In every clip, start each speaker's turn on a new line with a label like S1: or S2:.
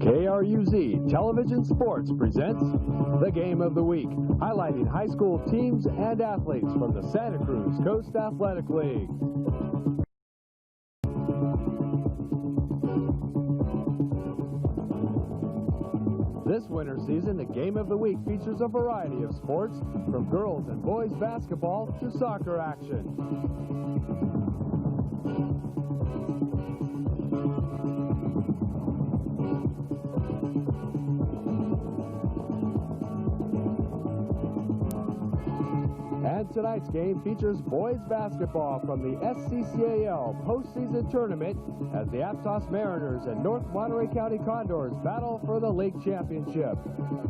S1: KRUZ Television Sports presents the Game of the Week, highlighting high school teams and athletes from the Santa Cruz Coast Athletic League. This winter season, the Game of the Week features a variety of sports, from girls and boys basketball to soccer action. And tonight's game features boys basketball from the SCCAL postseason tournament as the Aptos Mariners and North Monterey County Condors battle for the league championship.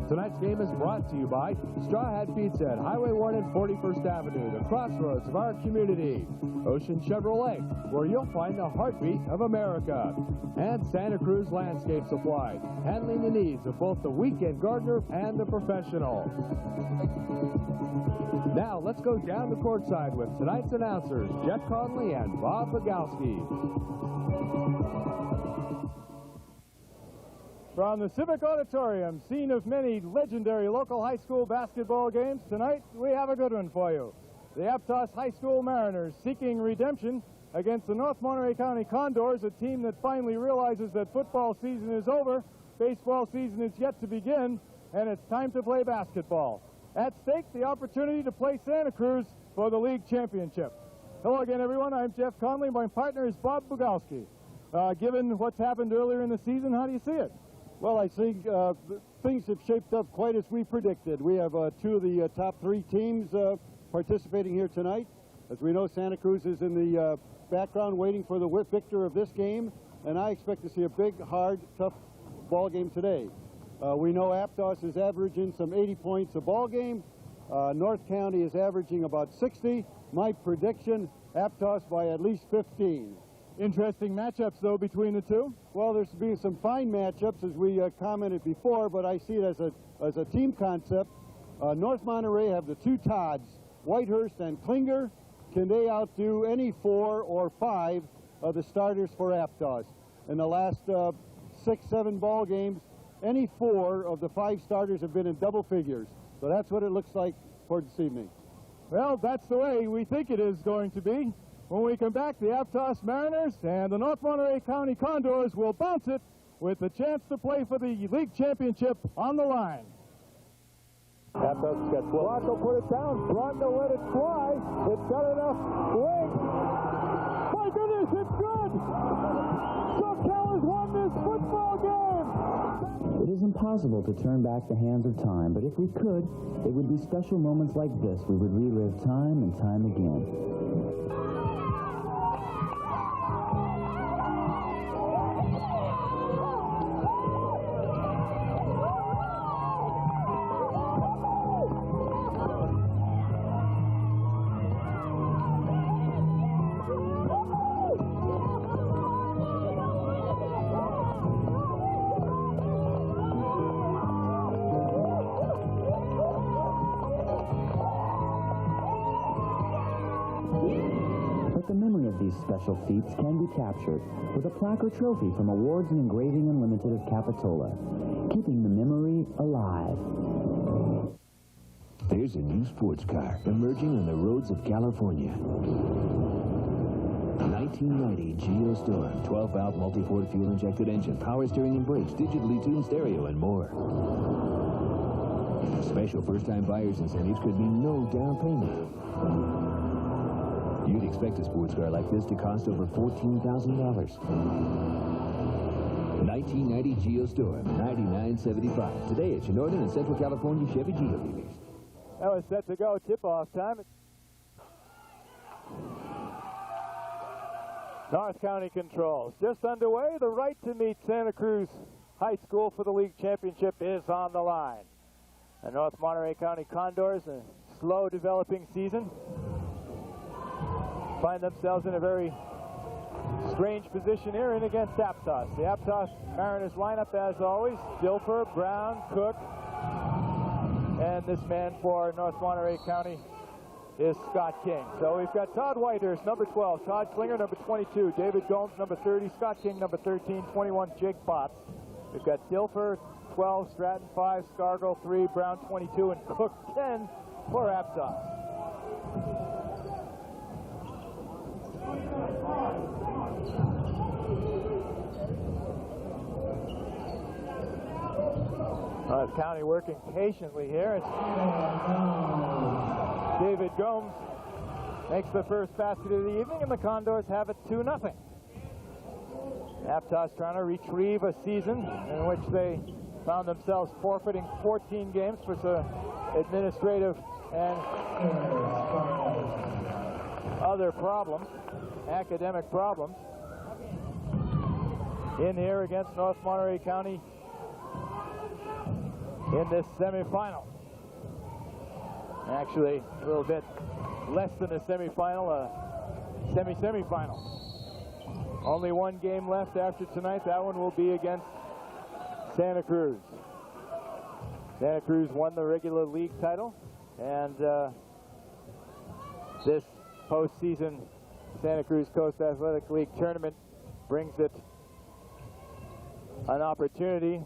S1: Tonight's game is brought to you by Straw Hat Pizza at Highway 1 and 41st Avenue, the crossroads of our community. Ocean Chevrolet, where you'll find the heartbeat of America. And Santa Cruz Landscape Supply, handling the needs of both the weekend gardener and the professional. Now, let's go down the courtside with tonight's announcers, Jeff Conley and Bob Bogowski.
S2: From the Civic Auditorium, scene of many legendary local high school basketball games, tonight we have a good one for you. The Aptos High School Mariners seeking redemption against the North Monterey County Condors, a team that finally realizes that football season is over, baseball season is yet to begin, and it's time to play basketball. At stake, the opportunity to play Santa Cruz for the league championship. Hello again, everyone. I'm Jeff Conley. My partner is Bob Bogowski. Given what's happened earlier in the season, how do you see it?
S3: Well, I think things have shaped up quite as we predicted. We have two of the top three teams participating here tonight. As we know, Santa Cruz is in the background waiting for the victor of this game, and I expect to see a big, hard, tough ball game today. We know Aptos is averaging some 80 points a ball game. North County is averaging about 60. My prediction, Aptos by at least 15.
S2: Interesting matchups, though, between the two.
S3: Well, there's been some fine matchups, as we commented before, but I see it as a team concept. North Monterey have the two Todds, Whitehurst and Klinger. Can they outdo any 4 or 5 of the starters for Aptos? In the last 6-7 ball games, any 4 of the 5 starters have been in double figures. So that's what it looks like for this evening.
S2: Well, that's the way we think it is going to be. When we come back, the Aptos Mariners and the North Monterey County Condors will bounce it with the chance to play for the league championship on the line. Aptos got 12. Bronco put it down. Bronco let it fly. It's got enough weight. My goodness, it's good! SoCal has won this football game!
S4: It is impossible to turn back the hands of time, but if we could, it would be special moments like this we would relive time and time again. Special feats can be captured with a plaque or trophy from Awards and Engraving Unlimited of Capitola, keeping the memory alive.
S5: There's a new sports car emerging on the roads of California. 1990 Geostorm, 12-valve multi-port fuel-injected engine, power steering and brakes, digitally tuned stereo, and more. Special first-time buyers incentives could mean no down payment. You'd expect a sports car like this to cost over $14,000. 1990 Geostorm, $99.75. Today at Chenoa and Central California Chevy Geo dealers.
S2: That was set to go. Tip-off time. North County controls. Just underway. The right to meet Santa Cruz High School for the league championship is on the line. The North Monterey County Condors, a slow developing season, find themselves in a very strange position here in against Aptos. The Aptos Mariners lineup, as always, Dilfer, Brown, Cook, and this man for North Monterey County is Scott King. So we've got Todd Whitehurst, number 12, Todd Klinger, number 22, David Gomes, number 30, Scott King, number 13, 21, Jake Potts, We've got Dilfer 12, Stratton 5, Scargill 3, Brown 22, and Cook 10 for Aptos. The County working patiently here. It's David Gomes makes the first basket of the evening, and the Condors have it 2-0. Aptos trying to retrieve a season in which they found themselves forfeiting 14 games for some administrative and other problems, academic problems. In here against North Monterey County in this semifinal. Actually, a little bit less than a semifinal, a semi-semifinal. Only one game left after tonight. That one will be against Santa Cruz. Santa Cruz won the regular league title, and this postseason Santa Cruz Coast Athletic League tournament brings it an opportunity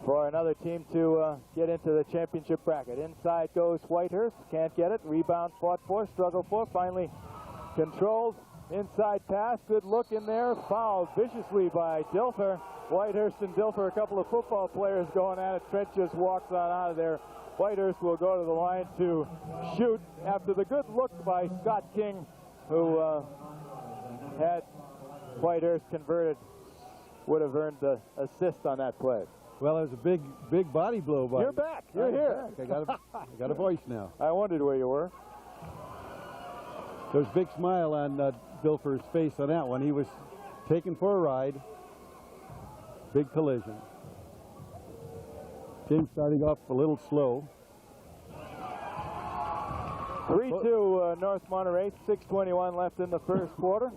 S2: for another team to get into the championship bracket. Inside goes Whitehurst, can't get it. Rebound fought for, struggled for, finally controlled. Inside pass, good look in there, fouled viciously by Dilfer. Whitehurst and Dilfer, a couple of football players going at it. Trent just walks on out of there. Whitehurst will go to the line to shoot after the good look by Scott King, who had Whitehurst converted, would have earned the assist on that play.
S3: Well, it was a big body blow by.
S2: You're back. You're here.
S3: Back. I got a voice now.
S2: I wondered where you were.
S3: There's a big smile on Dilfer's face on that one. He was taken for a ride. Big collision. Game starting off a little slow.
S2: 3-2 North Monterey, 6:21 left in the first quarter.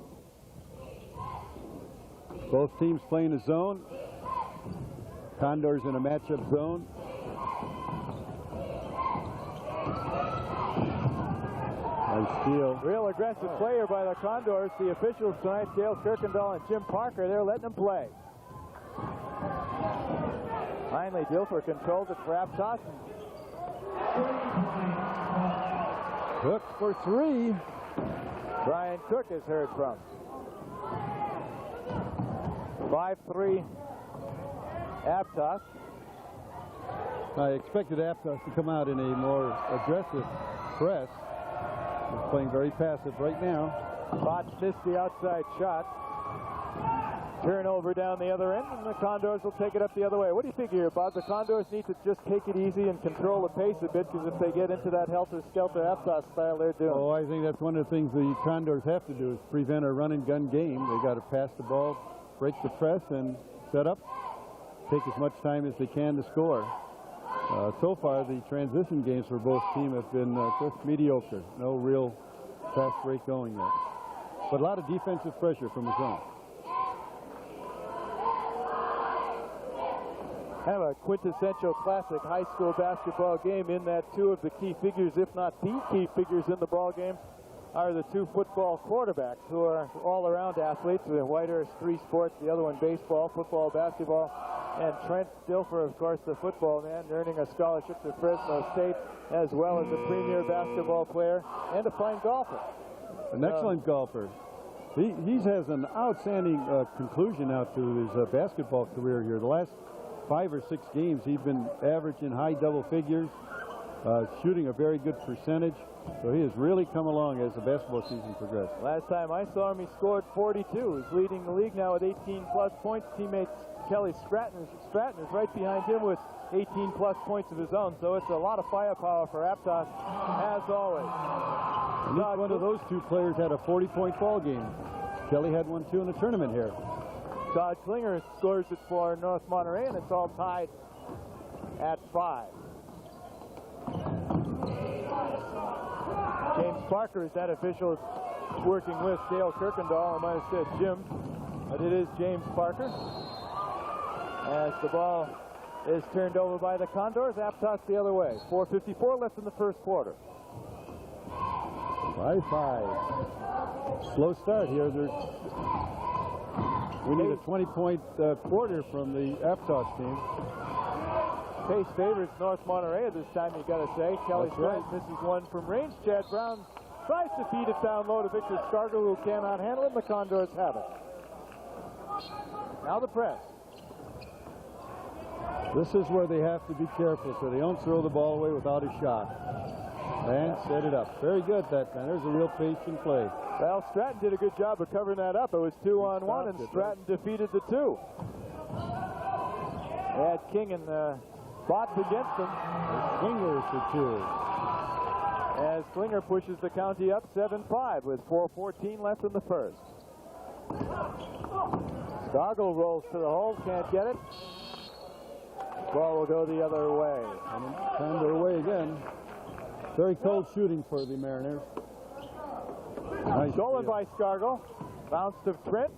S3: Both teams playing a zone. Condors in a matchup zone. Nice steal.
S2: Real aggressive player by the Condors. The officials tonight, Dale Kirkendall and Jim Parker, they're letting them play. Heinley, Dilfer controls it for Aptos.
S3: Cook for three.
S2: Brian Cook is heard from. 5-3 Aptos.
S3: I expected Aptos to come out in a more aggressive press. He's playing very passive right now.
S2: Todd missed the outside shot. Turnover down the other end, and the Condors will take it up the other way. What do you think here, Bob? The Condors need to just take it easy and control the pace a bit, because if they get into that helter-skelter Aptos style, they're doomed.
S3: Oh, I think that's one of the things the Condors have to do is prevent a run-and-gun game. They got to pass the ball, break the press, and set up. Take as much time as they can to score. So far, the transition games for both teams have been just mediocre. No real fast break going yet. But a lot of defensive pressure from the zone.
S2: Have a quintessential classic high school basketball game in that two of the key figures, if not the key figures in the ball game, are the two football quarterbacks who are all-around athletes. With Whitehurst, three sports, the other one baseball, football, basketball, and Trent Dilfer, of course, the football man, earning a scholarship to Fresno State, as well as a premier basketball player and a fine golfer.
S3: An excellent golfer. He has an outstanding conclusion now to his basketball career here. The last 5 or 6 games, he's been averaging high double figures, shooting a very good percentage. So he has really come along as the basketball season progresses.
S2: Last time I saw him, he scored 42. He's leading the league now with 18-plus points. Teammates Kelly Stratton is right behind him with 18-plus points of his own. So it's a lot of firepower for Aptos, as always.
S3: And each one of those two players had a 40-point ball game. Kelly had one, too, in the tournament here.
S2: Todd Klinger scores it for North Monterey, and it's all tied at 5. James Parker is that official working with Dale Kirkendall. I might have said Jim, but it is James Parker. As the ball is turned over by the Condors, Aptos the other way. 4:54 left in the first quarter.
S3: 5-5. Slow start here. They're We need a 20-point quarter from the Aptos team.
S2: Pace favors North Monterey at this time, you got to say. Kelly Stratton misses one from range. Chad Brown tries to feed it down low to Victor Scargill, who cannot handle it, and the Condors have it. Now the press.
S3: This is where they have to be careful so they don't throw the ball away without a shot. And set it up. Very good that time. There's a real patient play.
S2: Well, Stratton did a good job of covering that up. It was 2-on-1, and Stratton defeated the 2. They had King and Botts against him.
S3: Klinger for 2.
S2: As Klinger pushes the county up 7-5 with 4:14 left in the first. Scargill rolls to the hole, can't get it. Ball will go the other way.
S3: And Condor away again. Very cold shooting for the Mariners. Nice
S2: Stolen
S3: steal
S2: by Scargill. Bounce to Trent.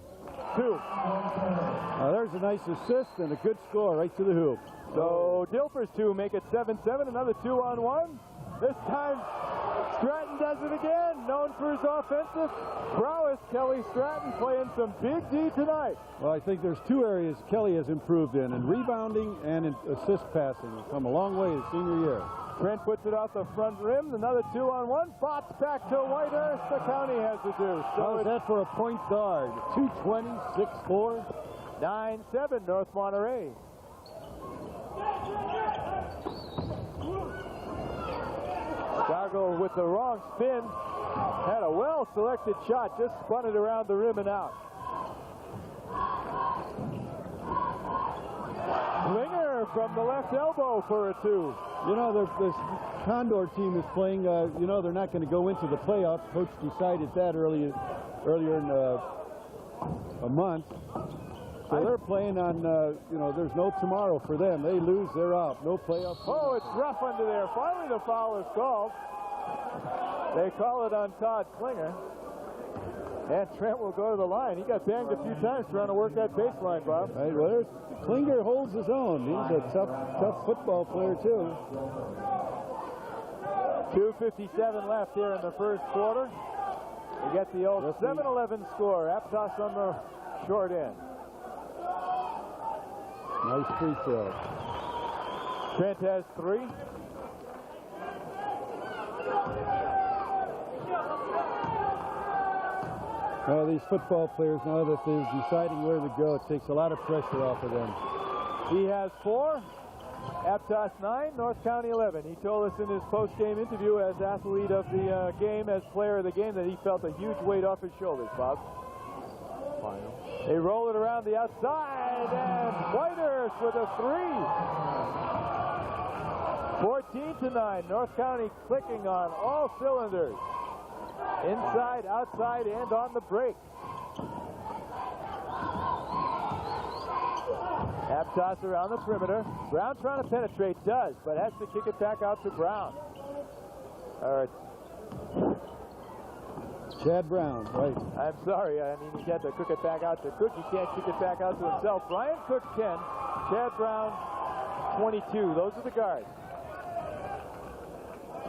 S2: 2.
S3: Now there's a nice assist and a good score right to the hoop.
S2: So Dilfer's 2 make it 7-7. Another 2-on-1. This time Stratton does it again. Known for his offensive prowess, Kelly Stratton playing some big D tonight.
S3: Well, I think there's 2 areas Kelly has improved in rebounding and in assist passing. He's come a long way his senior year.
S2: Trent puts it off the front rim. Another 2-on-1. Botts back to Whitehurst. The county has the deuce. So
S3: how's that for a point guard? 220, 6'4".
S2: 9-7 North Monterey. Scargill with the wrong spin. Had a well-selected shot. Just spun it around the rim and out. Klinger from the left elbow for a 2.
S3: You know, this Condor team is playing, you know, they're not going to go into the playoffs. Coach decided that earlier in a month. So they're playing on, you know, there's no tomorrow for them. They lose, they're out. No playoffs.
S2: Oh, it's rough under there. Finally, the foul is called. They call it on Todd Klinger. And Trent will go to the line. He got banged a few times trying to work that baseline, Bob.
S3: Right, well, Klinger holds his own. He's a tough football player, too.
S2: 2:57 left here in the first quarter. We get the old 7-11 score. Aptos on the short end.
S3: Nice free throw.
S2: Trent has 3.
S3: Well, these football players, now that they're deciding where to go, it takes a lot of pressure off of them.
S2: He has 4. Aptos 9, North County 11. He told us in his post-game interview as athlete of the game, as player of the game, that he felt a huge weight off his shoulders, Bob. They roll it around the outside, and Whitehurst with a 3. 14-9. North County clicking on all cylinders. Inside, outside, and on the break. Aptos around the perimeter. Brown trying to penetrate, does, but has to kick it back out to Brown.
S3: Chad Brown, right.
S2: I'm sorry, I mean, he had to cook it back out to Cook. He can't kick it back out to himself. Brian Cook 10, Chad Brown 22. Those are the guards.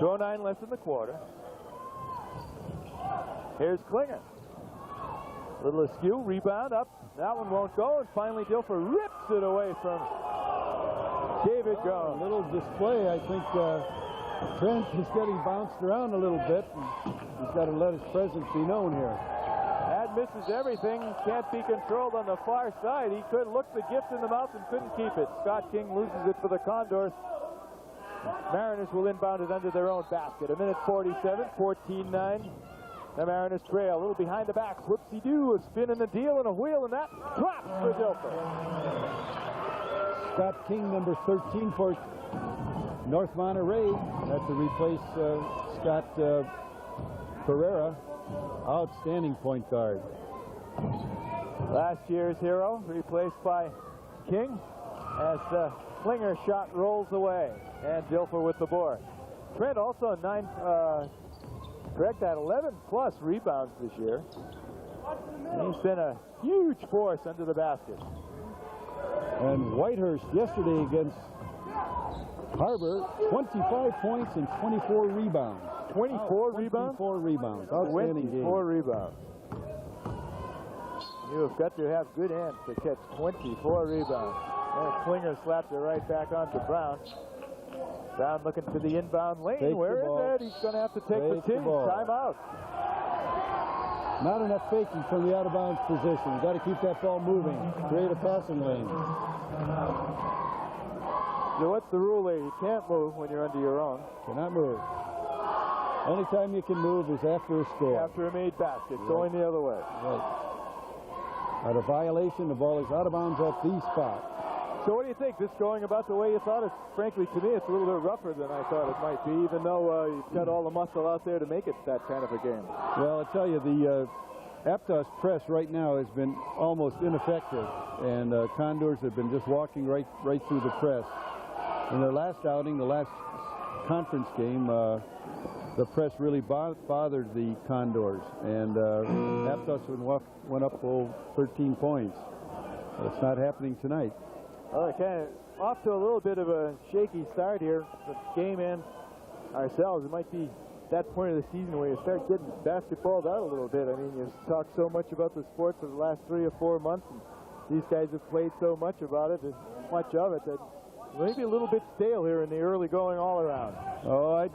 S2: 2:09 left in the quarter. Here's Klinger. Little askew, rebound up. That one won't go, and finally Dilfer rips it away from David Gomes.
S3: A little display, I think Trent is getting bounced around a little bit. And he's got to let his presence be known here.
S2: That misses everything. Can't be controlled on the far side. He could look the gift in the mouth and couldn't keep it. Scott King loses it for the Condors. Mariners will inbound it under their own basket. 1:47, 14-9. The Mariners trail. A little behind the back. Whoopsie-doo. A spin and a deal and a wheel, and that drops for Dilfer.
S3: Scott King, number 13 for North Monterey. Had to replace Scott Ferreira. Outstanding point guard.
S2: Last year's hero replaced by King as the Klinger shot rolls away. And Dilfer with the board. Trent also 11+ rebounds this year. And he's been a huge force under the basket.
S3: And Whitehurst yesterday against Harbor, 25 points and 24 rebounds.
S2: 24 rebounds?
S3: 24 rebounds. Outstanding game.
S2: 24 rebounds. You have got to have good hands to catch 24 rebounds. And Klinger slapped it right back onto Brown. Brown looking for the inbound lane. Where is it? He's going to have to take the tee. Timeout.
S3: Not enough faking from the out-of-bounds position. You've got to keep that ball moving. Create a passing lane.
S2: So what's the rule there? You can't move when you're under your own.
S3: Cannot move. Only time you can move is after a score.
S2: After a made basket, going the other way.
S3: Right. At a violation, the ball is out of bounds at the spot.
S2: So what do you think? This going about the way you thought? It's frankly, to me, it's a little bit rougher than I thought it might be, even though you've got all the muscle out there to make it that kind of a game.
S3: Well, I tell you, the Aptos press right now has been almost ineffective, and Condors have been just walking right through the press. In their last outing, the last conference game, the press really bothered the Condors, and Aptos went up 13 points. It's not happening tonight.
S2: Well, kind of off to a little bit of a shaky start here. The game and ourselves, it might be that point of the season where you start getting basketballed out a little bit. I mean, you talk so much about the sport for the last 3 or 4 months, and these guys have played so much about it, and much of it, that maybe a little bit stale here in the early going all around.
S3: Oh, I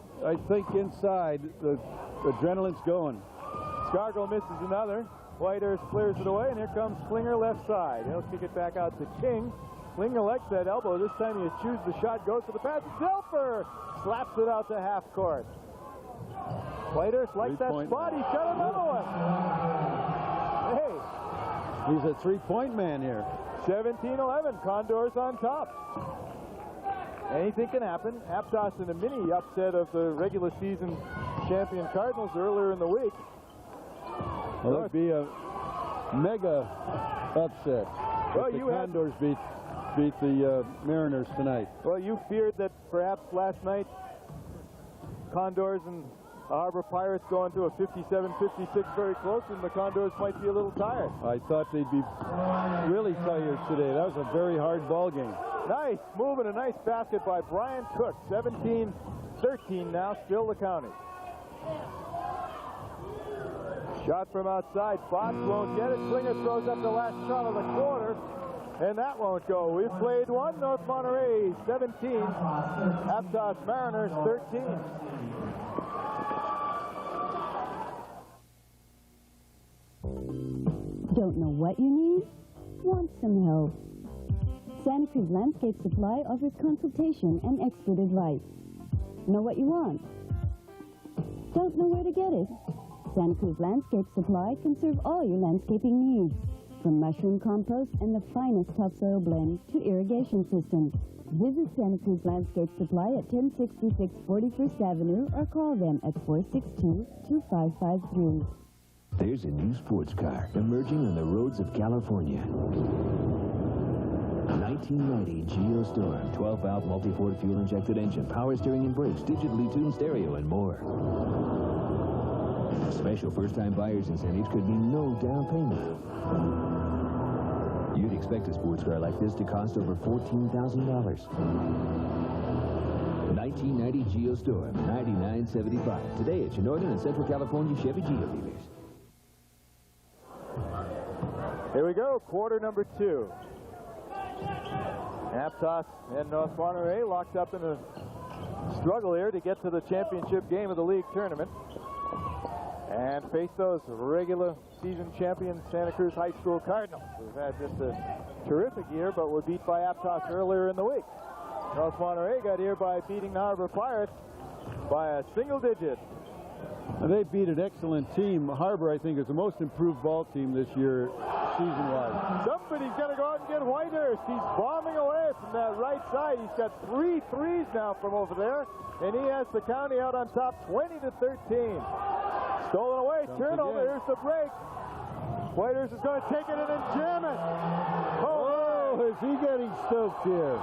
S3: think inside the adrenaline's going.
S2: Scargill misses another. Whitehurst clears it away, and here comes Klinger left side. He'll kick it back out to King. Klinger likes that elbow. This time he eschews the shot, goes to the pass. Dilfer slaps it out to half court. Whitehurst likes that spot. He's got another one. Hey.
S3: He's a three-point man here.
S2: 17-11. Condors on top. Anything can happen. Aptos and a mini upset of the regular season champion Cardinals earlier in the week.
S3: Well, it'd be a mega upset.
S2: Well,
S3: the Condors beat the Mariners tonight.
S2: Well, you feared that perhaps last night Condors and Harbor Pirates going to a 57-56 very close, and the Condors might be a little tired.
S3: I thought they'd be really tired today. That was a very hard ball game.
S2: Nice move and a nice basket by Brian Cook. 17-13 now, still the county. Shot from outside. Fox won't get it. Klinger throws up the last shot of the quarter, and that won't go. We've played one. North Monterey 17. Aptos Mariners 13.
S6: Don't know what you need? Want some help? Santa Cruz Landscape Supply offers consultation and expert advice. Know what you want? Don't know where to get it? Santa Cruz Landscape Supply can serve all your landscaping needs, from mushroom compost and the finest topsoil blend to irrigation systems. Visit Santa Cruz Landscape Supply at 1066 41st Avenue or call them at 462-2553.
S5: There's a new sports car emerging on the roads of California. 1990 Geostorm, 12-valve multi-port fuel-injected engine, power steering and brakes, digitally tuned stereo, and more. Special first-time buyers incentives could mean no down payment. You'd expect a sports car like this to cost over $14,000. 1990 Geostorm, $99.75. Today at your Northern and Central California Chevy Geo dealers.
S2: Here we go, quarter number 2. Aptos and North Monterey locked up in a struggle here to get to the championship game of the league tournament and face those regular season champion Santa Cruz High School Cardinals, who've had just a terrific year but were beat by Aptos earlier in the week. North Monterey got here by beating the Harbor Pirates by a single digit.
S3: And they beat an excellent team. Harbor, I think, is the most improved ball team this year, season-wise.
S2: Somebody's got to go out and get Whitehurst. He's bombing away from that right side. He's got 3 threes now from over there, and he has the county out on top 20-13. Stolen away, turnover. Here's the break. Whitehurst is going to take it in and jam it.
S3: Oh, is he getting stoked here?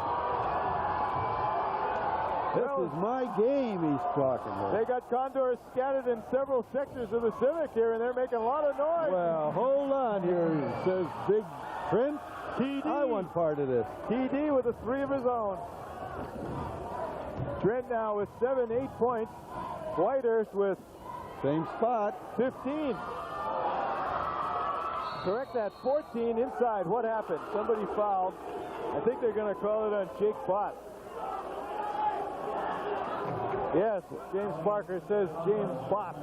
S3: This is my game, he's talking about.
S2: They got Condors scattered in several sectors of the Civic here, and they're making a lot of noise.
S3: Well, hold on here, says Big Trent.
S2: TD.
S3: I want part of this.
S2: TD with a 3 of his own. Trent now with 7-8 points. Whitehurst with
S3: same spot.
S2: 15. correct that. 14 inside. What happened? Somebody fouled. I think they're going to call it on Jake Bott. Yes, James Parker says James Bott.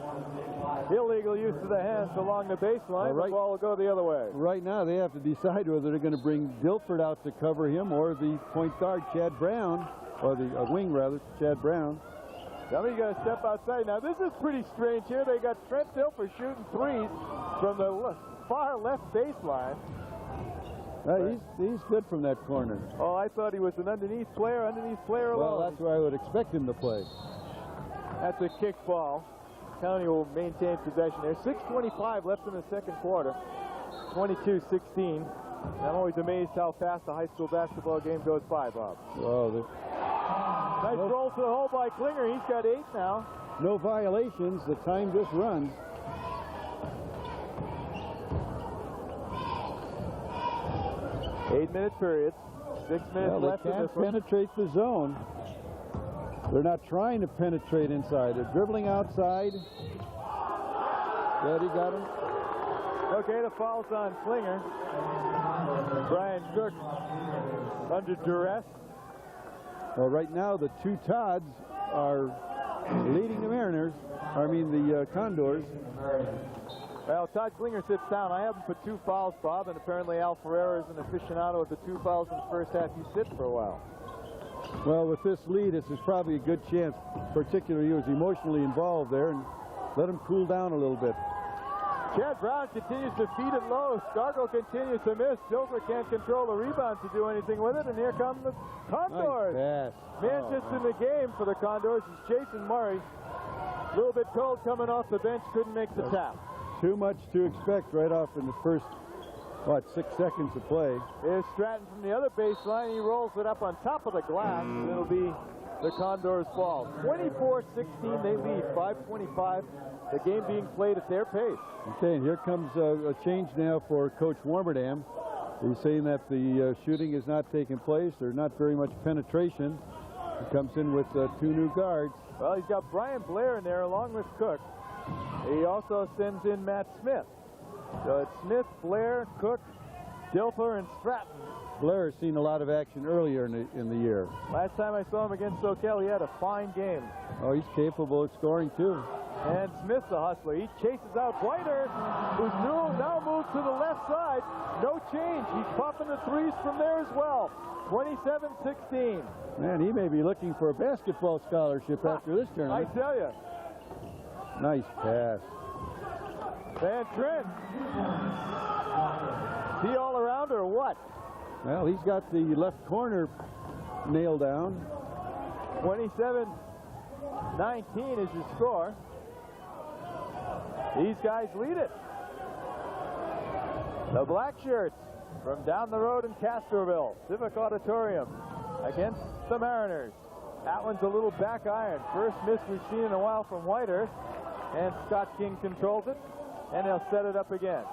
S2: Illegal use of the hands along the baseline. The ball will go the other way.
S3: Right now, they have to decide whether they're going to bring Dilfer out to cover him or the point guard, Chad Brown, or the wing, rather, Chad Brown.
S2: Somebody's got to step outside. Now, this is pretty strange here. They got Trent Dilfer shooting threes from the far left baseline.
S3: He's good from that corner.
S2: Oh, I thought he was an underneath player alone.
S3: Well, that's where I would expect him to play.
S2: That's a kick ball. County will maintain possession there. 6:25 left in the second quarter. 22-16. I'm always amazed how fast a high school basketball game goes by, Bob.
S3: Oh,
S2: nice roll to the hole by Klinger. He's got 8 now.
S3: No violations. The time just runs.
S2: Eight-minute period. 6 minutes left in this one.
S3: They can't penetrate the zone. They're not trying to penetrate inside. They're dribbling outside. There, he got him.
S2: Okay, the foul's on Klinger. Brian Cook under duress.
S3: Well, right now the two Todds are leading the Mariners. The Condors.
S2: Well, Todd Klinger sits down. I haven't put 2 fouls, Bob, and apparently Al Ferreira is an aficionado of the 2 fouls in the first half. He sits for a while.
S3: Well, with this lead, this is probably a good chance, particularly he was emotionally involved there, and let him cool down a little bit.
S2: Chad Brown continues to feed it low. Scargill continues to miss. Dilfer can't control the rebound to do anything with it, and here come the Condors.
S3: Nice pass.
S2: Man just in the game for the Condors is Jason Murray. A little bit cold coming off the bench, couldn't make the tap.
S3: Too much to expect right off in the first, 6 seconds of play.
S2: Here's Stratton from the other baseline. He rolls it up on top of the glass. It'll be the Condors' ball. 24-16, they lead. 5:25. The game being played at their pace.
S3: Okay, and here comes a change now for Coach Warmerdam. He's saying that the shooting is not taking place. There's not very much penetration. He comes in with 2 new guards.
S2: Well, he's got Brian Blair in there along with Cook. He also sends in Matt Smith. So it's Smith, Blair, Cook, Dilfer, and Stratton.
S3: Blair has seen a lot of action earlier in the year.
S2: Last time I saw him against SoCal, he had a fine game.
S3: Oh, he's capable of scoring, too.
S2: And Smith, the hustler, he chases out Whitehurst, who's now moved to the left side. No change. He's popping the threes from there as well. 27-16.
S3: Man, he may be looking for a basketball scholarship after this tournament.
S2: I tell you.
S3: Nice pass.
S2: And Trent. Is he all around or what?
S3: Well, he's got the left corner nailed down.
S2: 27-19 is your score. These guys lead it. The Black Shirts from down the road in Castroville, Civic Auditorium, against the Mariners. That one's a little back iron. First miss we've seen in a while from Whitehurst. And Scott King controls it, and they'll set it up again.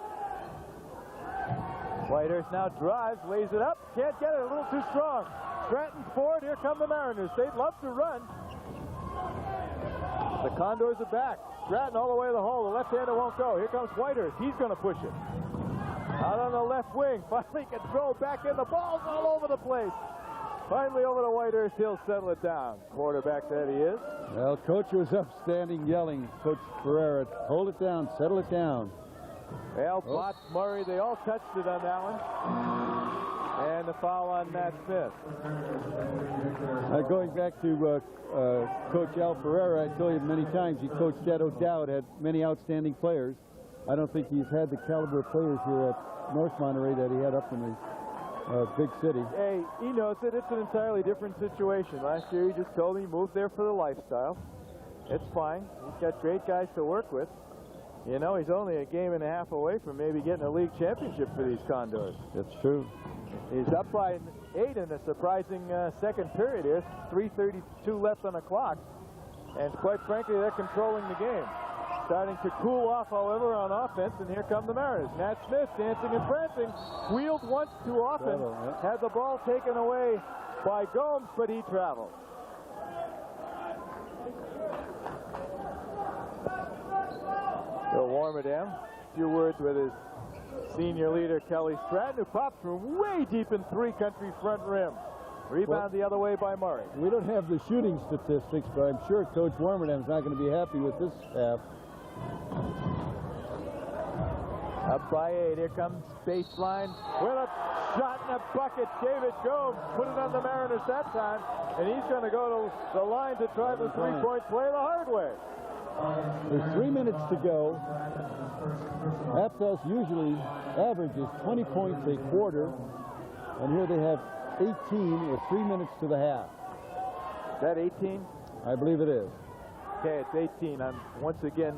S2: Whitehurst now drives, lays it up, can't get it, a little too strong. Stratton forward, here come the Mariners. They'd love to run. The Condors are back. Stratton all the way to the hole. The left-hander won't go. Here comes Whitehurst. He's going to push it. Out on the left wing. Finally can throw back in. The ball's all over the place. Finally over to Whitehurst. He'll settle it down. Quarterback that he is.
S3: Well, Coach was up standing yelling, Coach Ferreira, hold it down, settle it down.
S2: Well, Bott, Murray, they all touched it on that one. And the foul on Matt Smith.
S3: Going back to Coach Al Ferreira, I told you many times he coached at O'Dowd, had many outstanding players. I don't think he's had the caliber of players here at North Monterey that he had up in the big city.
S2: Hey, he knows it. It's an entirely different situation. Last year he just told me he moved there for the lifestyle. It's fine. He's got great guys to work with. You know, he's only a game and a half away from maybe getting a league championship for these Condors.
S3: That's true.
S2: He's up by 8 in a surprising second period here. 3:32 left on the clock. And quite frankly, they're controlling the game. Starting to cool off, however, on offense, and here come the Mariners. Matt Smith dancing and prancing. Wheeled once too often. Had the ball taken away by Gomes, but he traveled. Bill Warmerdam, a few words with his Senior leader Kelly Stratton, who pops from way deep in three-country front rim. Rebound the other way by Murray.
S3: We don't have the shooting statistics, but I'm sure Coach Warmerdam's not going to be happy with this half.
S2: Up by 8. Here comes baseline with a shot and a bucket. David Gomes put it on the Mariners that time, and he's going to go to the line to try the three-point play the hard way.
S3: There's 3 minutes to go. Aptos usually averages 20 points a quarter, and here they have 18 with 3 minutes to the half.
S2: Is that 18?
S3: I believe it is.
S2: Okay, it's 18. I'm once again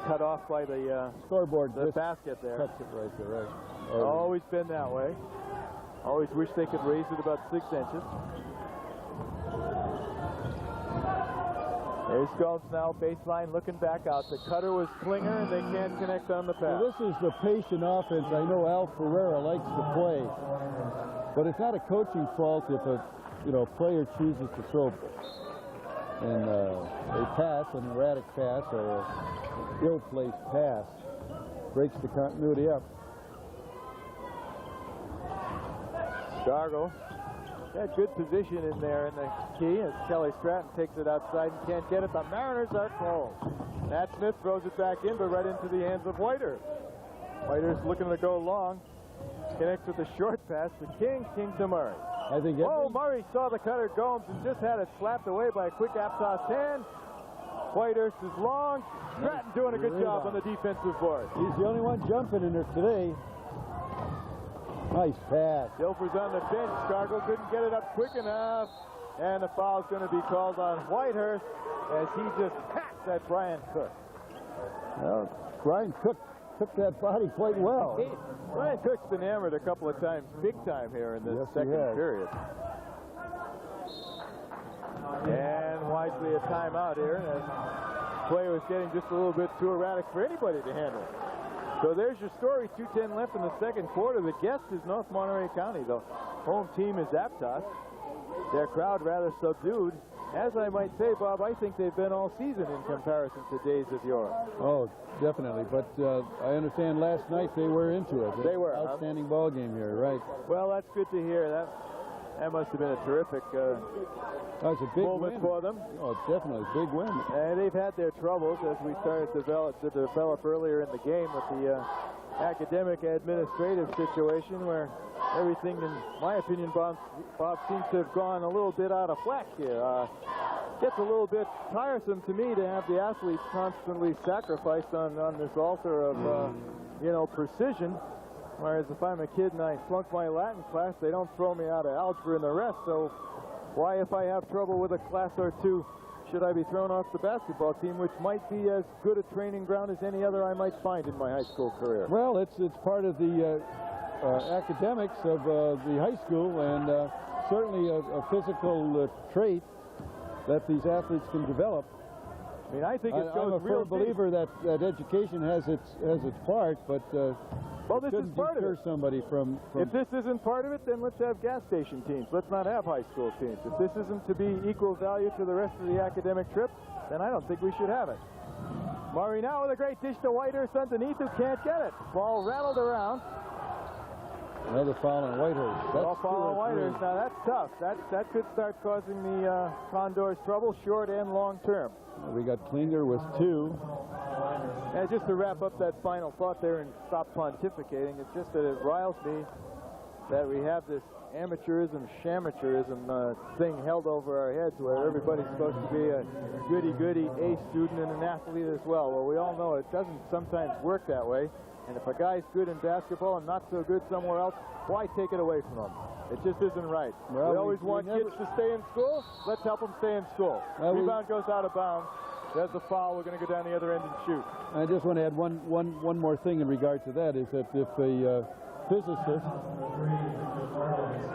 S2: cut off by the
S3: Scoreboard.
S2: the basket there.
S3: Cuts it right there, right.
S2: Always been that way. Always wish they could raise it about 6 inches. There's Gomes now, baseline, looking back out. The cutter was Klinger, and they can't connect on the pass.
S3: Well, this is the patient offense I know Al Ferreira likes to play, but it's not a coaching fault if a player chooses to throw a pass, an erratic pass, or an ill-placed pass. Breaks the continuity up.
S2: Scargill had good position in there in the key as Kelly Stratton takes it outside and can't get it. The Mariners are close. Matt Smith throws it back in, but right into the hands of Whitehurst. Whitehurst looking to go long. Connects with a short pass to King. King to Murray.
S3: I think.
S2: Oh, Murray saw the cutter Gomes and just had it slapped away by a quick Aptos hand. Whitehurst is long. Stratton doing a good job on the defensive board.
S3: He's the only one jumping in there today. Nice pass.
S2: Dilfer's on the bench. Scargill couldn't get it up quick enough. And the foul's going to be called on Whitehurst as he just hacked at Brian Cook.
S3: Well, Brian Cook took that body quite well.
S2: Brian Cook's been hammered a couple of times, big time here in this second period. And wisely a timeout here as play was getting just a little bit too erratic for anybody to handle. So there's your story. 2:10 left in the second quarter. The guest is North Monterey County. The home team is Aptos. Their crowd rather subdued. As I might say, Bob, I think they've been all season in comparison to days of yore.
S3: Oh, definitely. But I understand last night they were into it.
S2: They were.
S3: Outstanding ball game here, right?
S2: Well, that's good to hear. That must have been a terrific
S3: that was a big
S2: moment for them.
S3: Oh, definitely. Big win.
S2: And they've had their troubles as we started to develop earlier in the game with the academic administrative situation where everything, in my opinion, Bob, seems to have gone a little bit out of whack here. Gets a little bit tiresome to me to have the athletes constantly sacrificed on this altar of, precision. Whereas if I'm a kid and I flunk my Latin class, they don't throw me out of algebra and the rest. So why, if I have trouble with a class or two, should I be thrown off the basketball team, which might be as good a training ground as any other I might find in my high school career?
S3: Well, it's part of the academics of the high school, and certainly a physical trait that these athletes can develop.
S2: I mean, I think it goes
S3: I'm a
S2: real
S3: firm believer that education has its part, but
S2: well, this is part of it.
S3: Somebody from
S2: if this isn't part of it, then let's have gas station teams. Let's not have high school teams. If this isn't to be equal value to the rest of the academic trip, then I don't think we should have it. Murray now with a great dish to Whitehurst underneath, who can't get it. Ball rattled around.
S3: Another foul on Whitehurst.
S2: Ball foul on Whitehurst. Now that's tough. That could start causing the Condors trouble, short and long term.
S3: We got Klinger with 2.
S2: And just to wrap up that final thought there and stop pontificating, it's just that it riles me that we have this amateurism, shamateurism thing held over our heads where everybody's supposed to be a goody-goody A student and an athlete as well. Well, we all know it doesn't sometimes work that way. And if a guy's good in basketball and not so good somewhere else, why take it away from him? It just isn't right. Well, we always want kids to stay in school. Let's help them stay in school. Rebound goes out of bounds. There's a foul. We're going to go down the other end and shoot.
S3: I just want to add one more thing in regard to that, is that if a physicist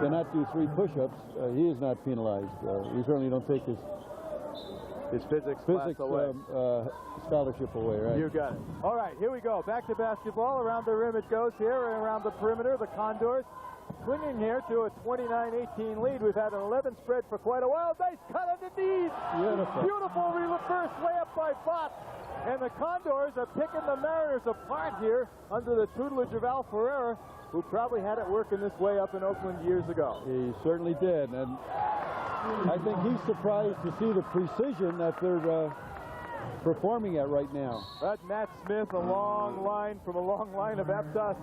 S3: cannot do 3 push-ups, he is not penalized. We certainly don't take his physics away. Scholarship away, right?
S2: You got it. All right, here we go. Back to basketball. Around the rim it goes here, and around the perimeter, the Condors swinging here to a 29-18 lead. We've had an 11 spread for quite a while. Nice cut underneath.
S3: Beautiful.
S2: Beautiful reverse layup by Bott. And the Condors are picking the Mariners apart here under the tutelage of Al Ferreira, who probably had it working this way up in Oakland years ago.
S3: He certainly did, and I think he's surprised to see the precision that they're performing at right now.
S2: That's Matt Smith, from a long line of Aptos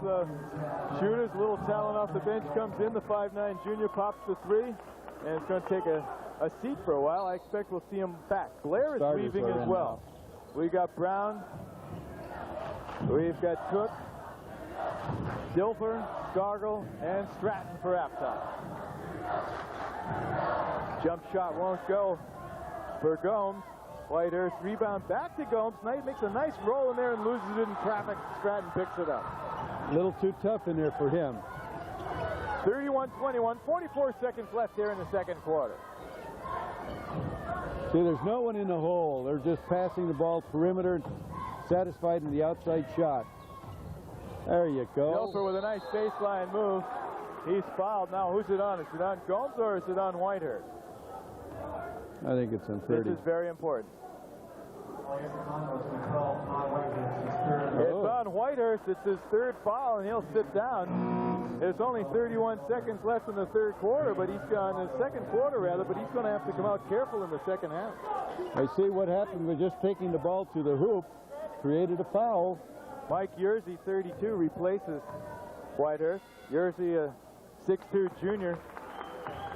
S2: shooters. A little talent off the bench comes in. The 5'9" junior pops the three, and it's going to take a seat for a while. I expect we'll see him back. Blair is leaving as well. We got Brown. We've got Cook, Dilfer, Scargill, and Stratton for Aptos. Jump shot won't go for Gomes. Whitehurst rebound back to Gomes. Knight makes a nice roll in there and loses it in traffic. Stratton picks it up.
S3: A little too tough in there for him.
S2: 31-21, 44 seconds left here in the second quarter.
S3: See, there's no one in the hole. They're just passing the ball perimeter, satisfied in the outside shot. There you go.
S2: Dilfer with a nice baseline move. He's fouled. Now, who's it on? Is it on Gomes or is it on Whitehurst?
S3: I think it's on 30.
S2: This is very important. It's on Whitehurst. It's his third foul, and he'll sit down. There's only 31 seconds left in the third quarter, but he's gone in the second quarter, rather, but he's going to have to come out careful in the second half.
S3: I see what happened with just taking the ball to the hoop, created a foul.
S2: Mike Yerzey, 32, replaces Whitehurst. Yerzey, a 6'2" junior.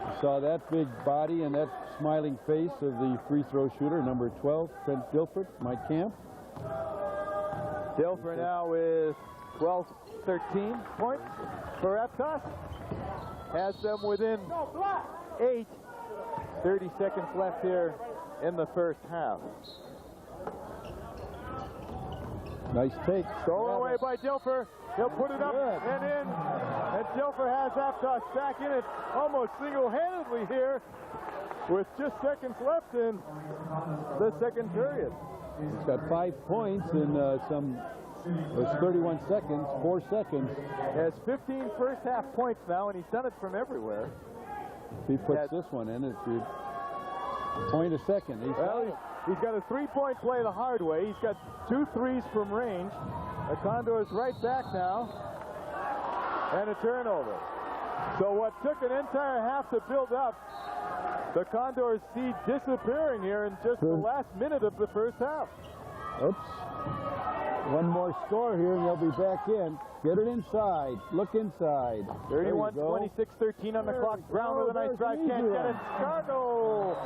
S3: You saw that big body and that smiling face of the free throw shooter, number 12, Trent Dilfer, my camp.
S2: Dilfer now with 13 points for Aptos. Has them within 8. 30 seconds left here in the first half.
S3: Nice take.
S2: Stolen away by Dilfer. He'll put it up and in. And Dilfer has Aptos back in it almost single-handedly here with just seconds left in the second period.
S3: He's got 5 points in there's 31 seconds, 4 seconds.
S2: Has 15 first half points now, and he's done it from everywhere.
S3: If he puts this one in, it's a point a second.
S2: He's got a three-point play the hard way. He's got 2 threes from range. The Condors right back now. And a turnover. So what took an entire half to build up, the Condors see disappearing here in just the last minute of the first half.
S3: Oops. One more score here and they'll be back in. Get it inside. Look inside.
S2: 31, 26, 13 on the clock. Brown with a nice drive. Can't get it. Scargill.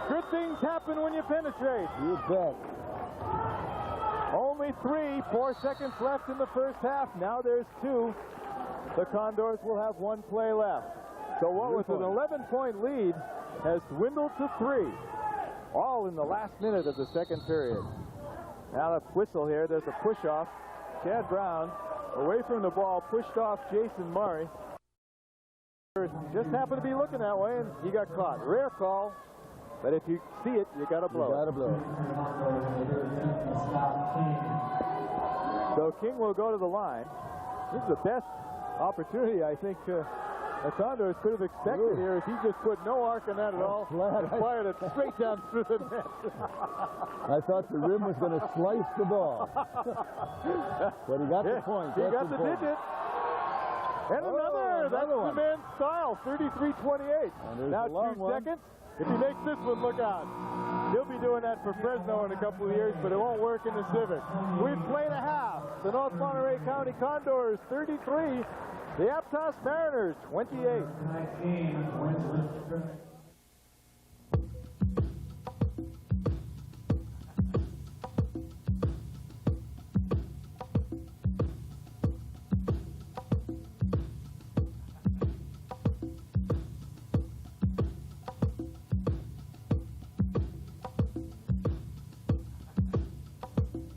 S2: Good things happen when you penetrate.
S3: You bet.
S2: Only 3, 4 seconds left in the first half. Now there's 2. The Condors will have 1 play left. So what was an 11-point lead has dwindled to 3. All in the last minute of the second period. Now the whistle here. There's a push-off. Chad Brown away from the ball, pushed off Jason Murray. Just happened to be looking that way, and he got caught. Rare call, but if you see it, you got to blow.
S3: You got to blow.
S2: So King will go to the line. This is the best opportunity I think the Condors could have expected here if he just put no arc on that at all and fired it straight down through the net.
S3: I thought the rim was going to slice the ball. But he got the point.
S2: He got the digit. And another. That's the man's style. 33-28. Now 2 seconds. If he makes this one, look out. He'll be doing that for Fresno in a couple of years, but it won't work in the Civic. We've played a half. The North Monterey County Condors 33. The Aptos Mariners 28.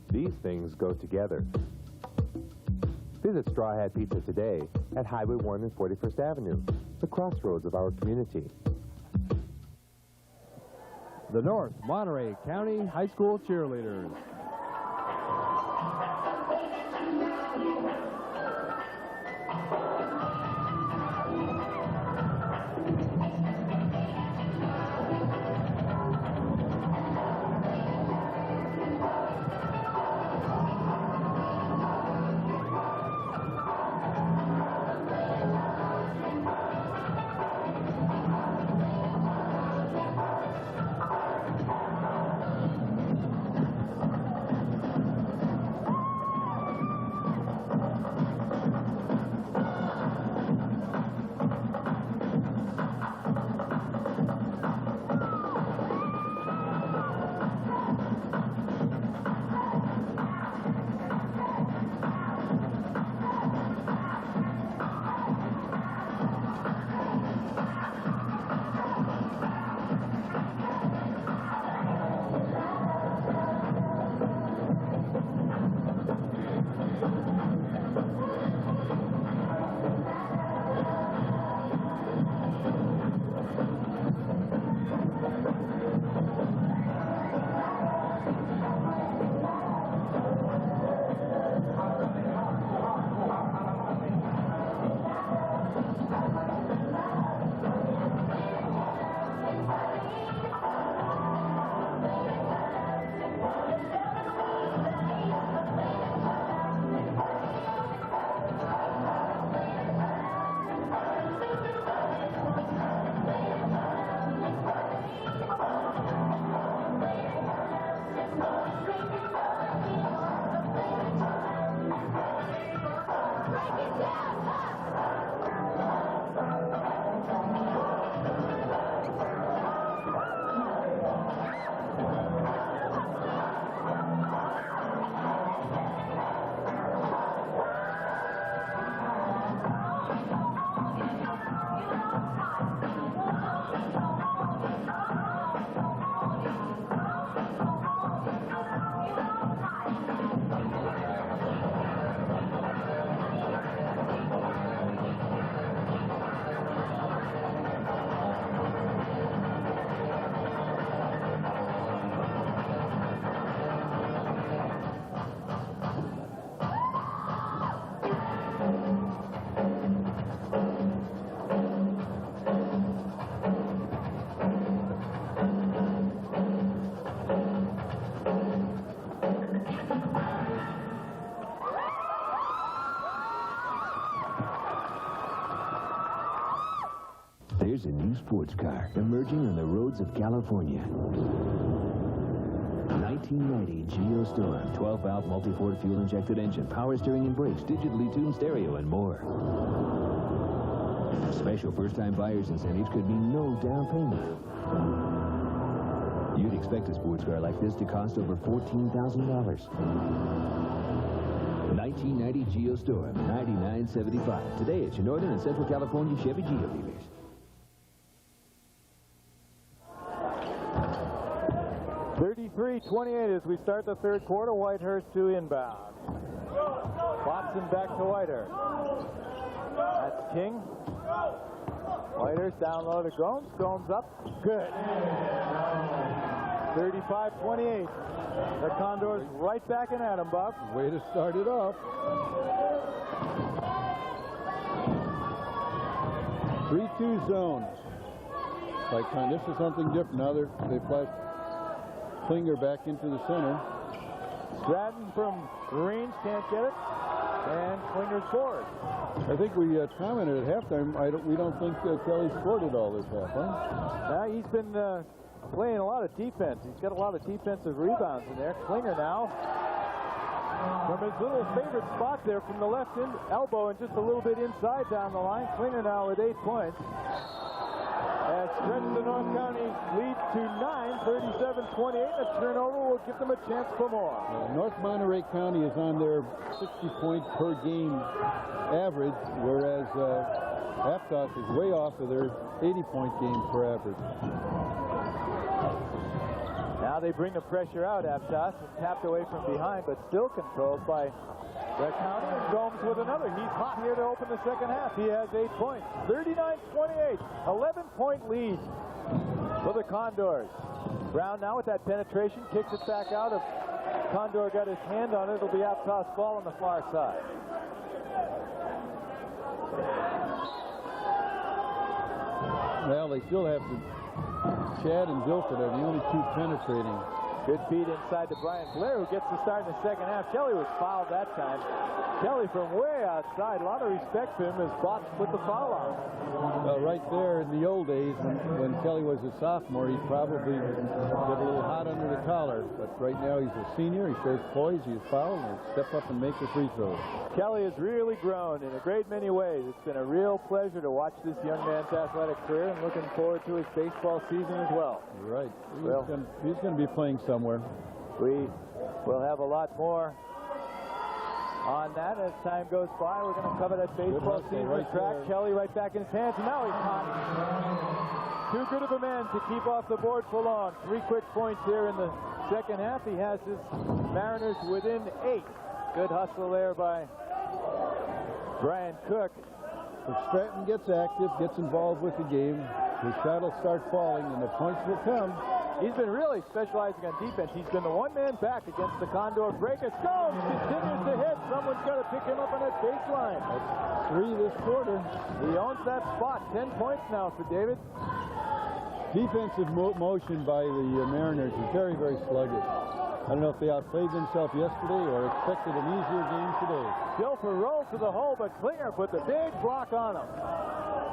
S1: These things go together. Visit Straw Hat Pizza today at Highway 1 and 41st Avenue, the crossroads of our community. The North Monterey County High School Cheerleaders.
S5: There's a new sports car emerging on the roads of California. 1990 Geostorm, 12-valve multi-port fuel-injected engine, power steering and brakes, digitally tuned stereo, and more. Special first-time buyers incentives could mean no down payment. You'd expect a sports car like this to cost over $14,000. 1990 Geostorm, $99.75. Today at your Northern and Central California Chevy Geo dealers.
S2: (33-28) as we start the third quarter. Whitehurst to inbound. Watson back to Whitehurst. That's King. Whitehurst down low to Gomes. Gomes up. Good. 35-28. The Condors right back in at him, Buck.
S3: Way to start it off. 3-2 zones. Like, this is something different. Now they flash Klinger back into the center.
S2: Stratton from range can't get it. And Klinger scores.
S3: I think we commented at halftime, we don't think Kelly scored it all this half, huh?
S2: He's been playing a lot of defense. He's got a lot of defensive rebounds in there. Klinger now from his little favorite spot there from the left elbow and just a little bit inside down the line. Klinger now with 8 points. As Trent, the North County leads to 9, 37-28. A turnover will give them a chance for more.
S3: North Monterey County is on their 60-point per game average, whereas Aptos is way off of their 80-point game per average.
S2: Now they bring the pressure out. Aptos is tapped away from behind, but still controlled by the county, and Gomes with another. He's hot here to open the second half. He has 8 points. 39-28. 11-point lead for the Condors. Brown now with that penetration, kicks it back out. If Condor got his hand on it, it'll be Aptos ball on the far side.
S3: Well, they still have to. Chad and Dilfer are the only two penetrating.
S2: Good feed inside to Brian Blair, who gets the start in the second half. Kelly was fouled that time. Kelly from way outside. A lot of respect for him as Botts put the foul on.
S3: Well, right there in the old days, when Kelly was a sophomore, he probably get a little hot under the collar. But right now he's a senior. He shows poise. He's fouled, and he'll step up and make the free throw.
S2: Kelly has really grown in a great many ways. It's been a real pleasure to watch this young man's athletic career, and looking forward to his baseball season as well.
S3: You're right. He's going to be playing somewhere.
S2: We will have a lot more on that as time goes by. We're going to cover that baseball season right track. There. Kelly right back in his hands, and now he's hot. Too good of a man to keep off the board for long. 3 quick points here in the second half. He has his Mariners within 8. Good hustle there by Brian Cook.
S3: If Stratton gets active, gets involved with the game, his shot will start falling, and the points will come.
S2: He's been really specializing on defense. He's been the one-man back against the Condor breakers. Gomes continues to hit. Someone's got to pick him up on that baseline.
S3: That's 3 this quarter.
S2: He owns that spot. 10 points now for David.
S3: Defensive motion by the Mariners is very, very sluggish. I don't know if they outplayed themselves yesterday or expected an easier game today.
S2: Dilfer rolls to the hole, but Klinger put the big block on him.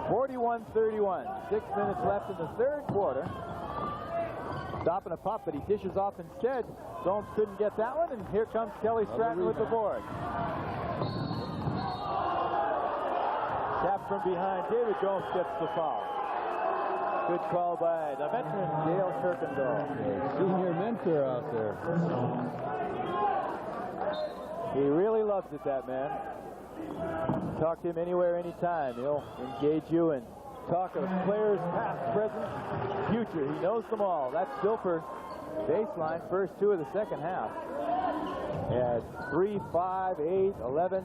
S2: 41-31. 6 minutes left in the third quarter. Stopping a pop, but he dishes off instead. Gomes couldn't get that one, and here comes Kelly Stratton with the board. Tap from behind. David Gomes gets the foul. Good call by the veteran Dale Kirkendall.
S3: Senior mentor out there.
S2: He really loves it, that man. Talk to him anywhere, anytime. He'll engage you and talk of players past, present, future. He knows them all. That's Dilfer baseline, first 2 of the second half. Has 3, 5, 8, 11,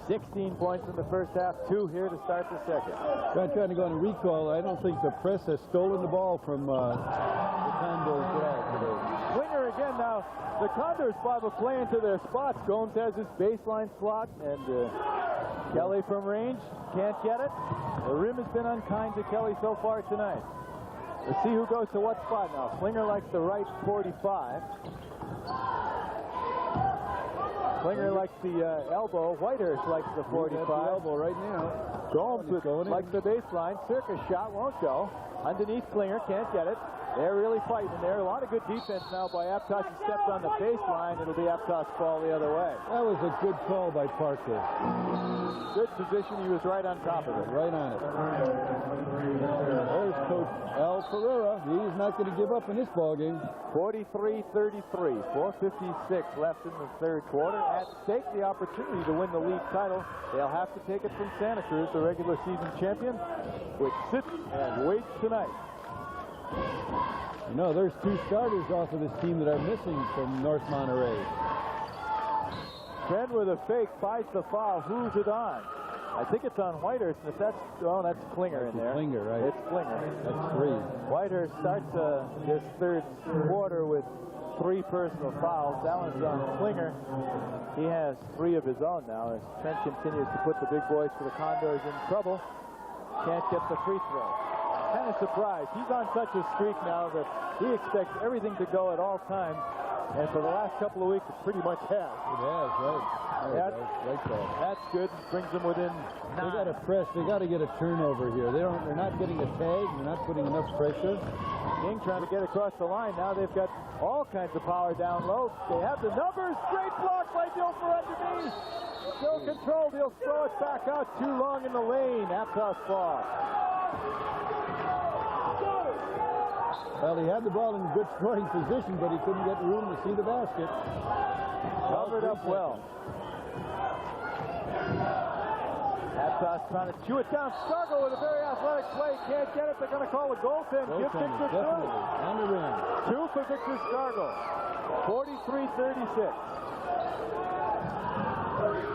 S2: 16 points in the first half, 2 here to start the second.
S3: I'm trying to go on a recall. I don't think the press has stolen the ball from the Condors today.
S2: Klinger again now. The Condors are playing to their spots. Gomes has his baseline slot, and Kelly from range can't get it. The rim has been unkind to Kelly so far tonight. Let's see who goes to what spot now. Klinger likes the right 45. Klinger likes the elbow. Whitehurst likes the 45.
S3: The elbow right now.
S2: Gomes likes the baseline. Circus shot won't go. Underneath Klinger, can't get it. They're really fighting there. A lot of good defense now by Aptos. He stepped on the baseline. It'll be Aptos ball the other way.
S3: That was a good call by Parker.
S2: Good position. He was right on top of it.
S3: Right on it. There's Coach Al Ferreira. He's not going to give up in this ball game.
S2: 43-33. 4:56 left in the third quarter. At stake, the opportunity to win the league title. They'll have to take it from Santa Cruz, the regular season champion, which sits and waits tonight.
S3: You know, there's 2 starters off of this team that are missing from North Monterey.
S2: Trent with a fake fights the foul. Who's it on? I think it's on Whitehurst. If that's Klinger in there.
S3: Klinger, right?
S2: It's Klinger.
S3: That's 3.
S2: Whitehurst starts this third quarter with 3 personal fouls. That one's on Klinger. He has 3 of his own now as Trent continues to put the big boys for the Condors in trouble. Can't get the free throw. Kind of surprised. He's on such a streak now that he expects everything to go at all times. And for the last couple of weeks, it pretty much has.
S3: It has, right.
S2: That's good. Brings them within 9.
S3: They got to press. They got to get a turnover here. They're not getting a tag. They're not putting enough pressure.
S2: King trying to get across the line. Now they've got all kinds of power down low. They have the numbers. Great block by Dilfer underneath. Still controlled. He'll throw it back out too long in the lane. Aptos ball.
S3: Well, he had the ball in good scoring position, but he couldn't get room to see the basket.
S2: Covered up well. Aptos trying to chew it down. Scargill with a very athletic play. Can't get it. They're going to call a goaltend. Give Victor 2.
S3: On the rim.
S2: 2 for Victor Scargill. 43-36.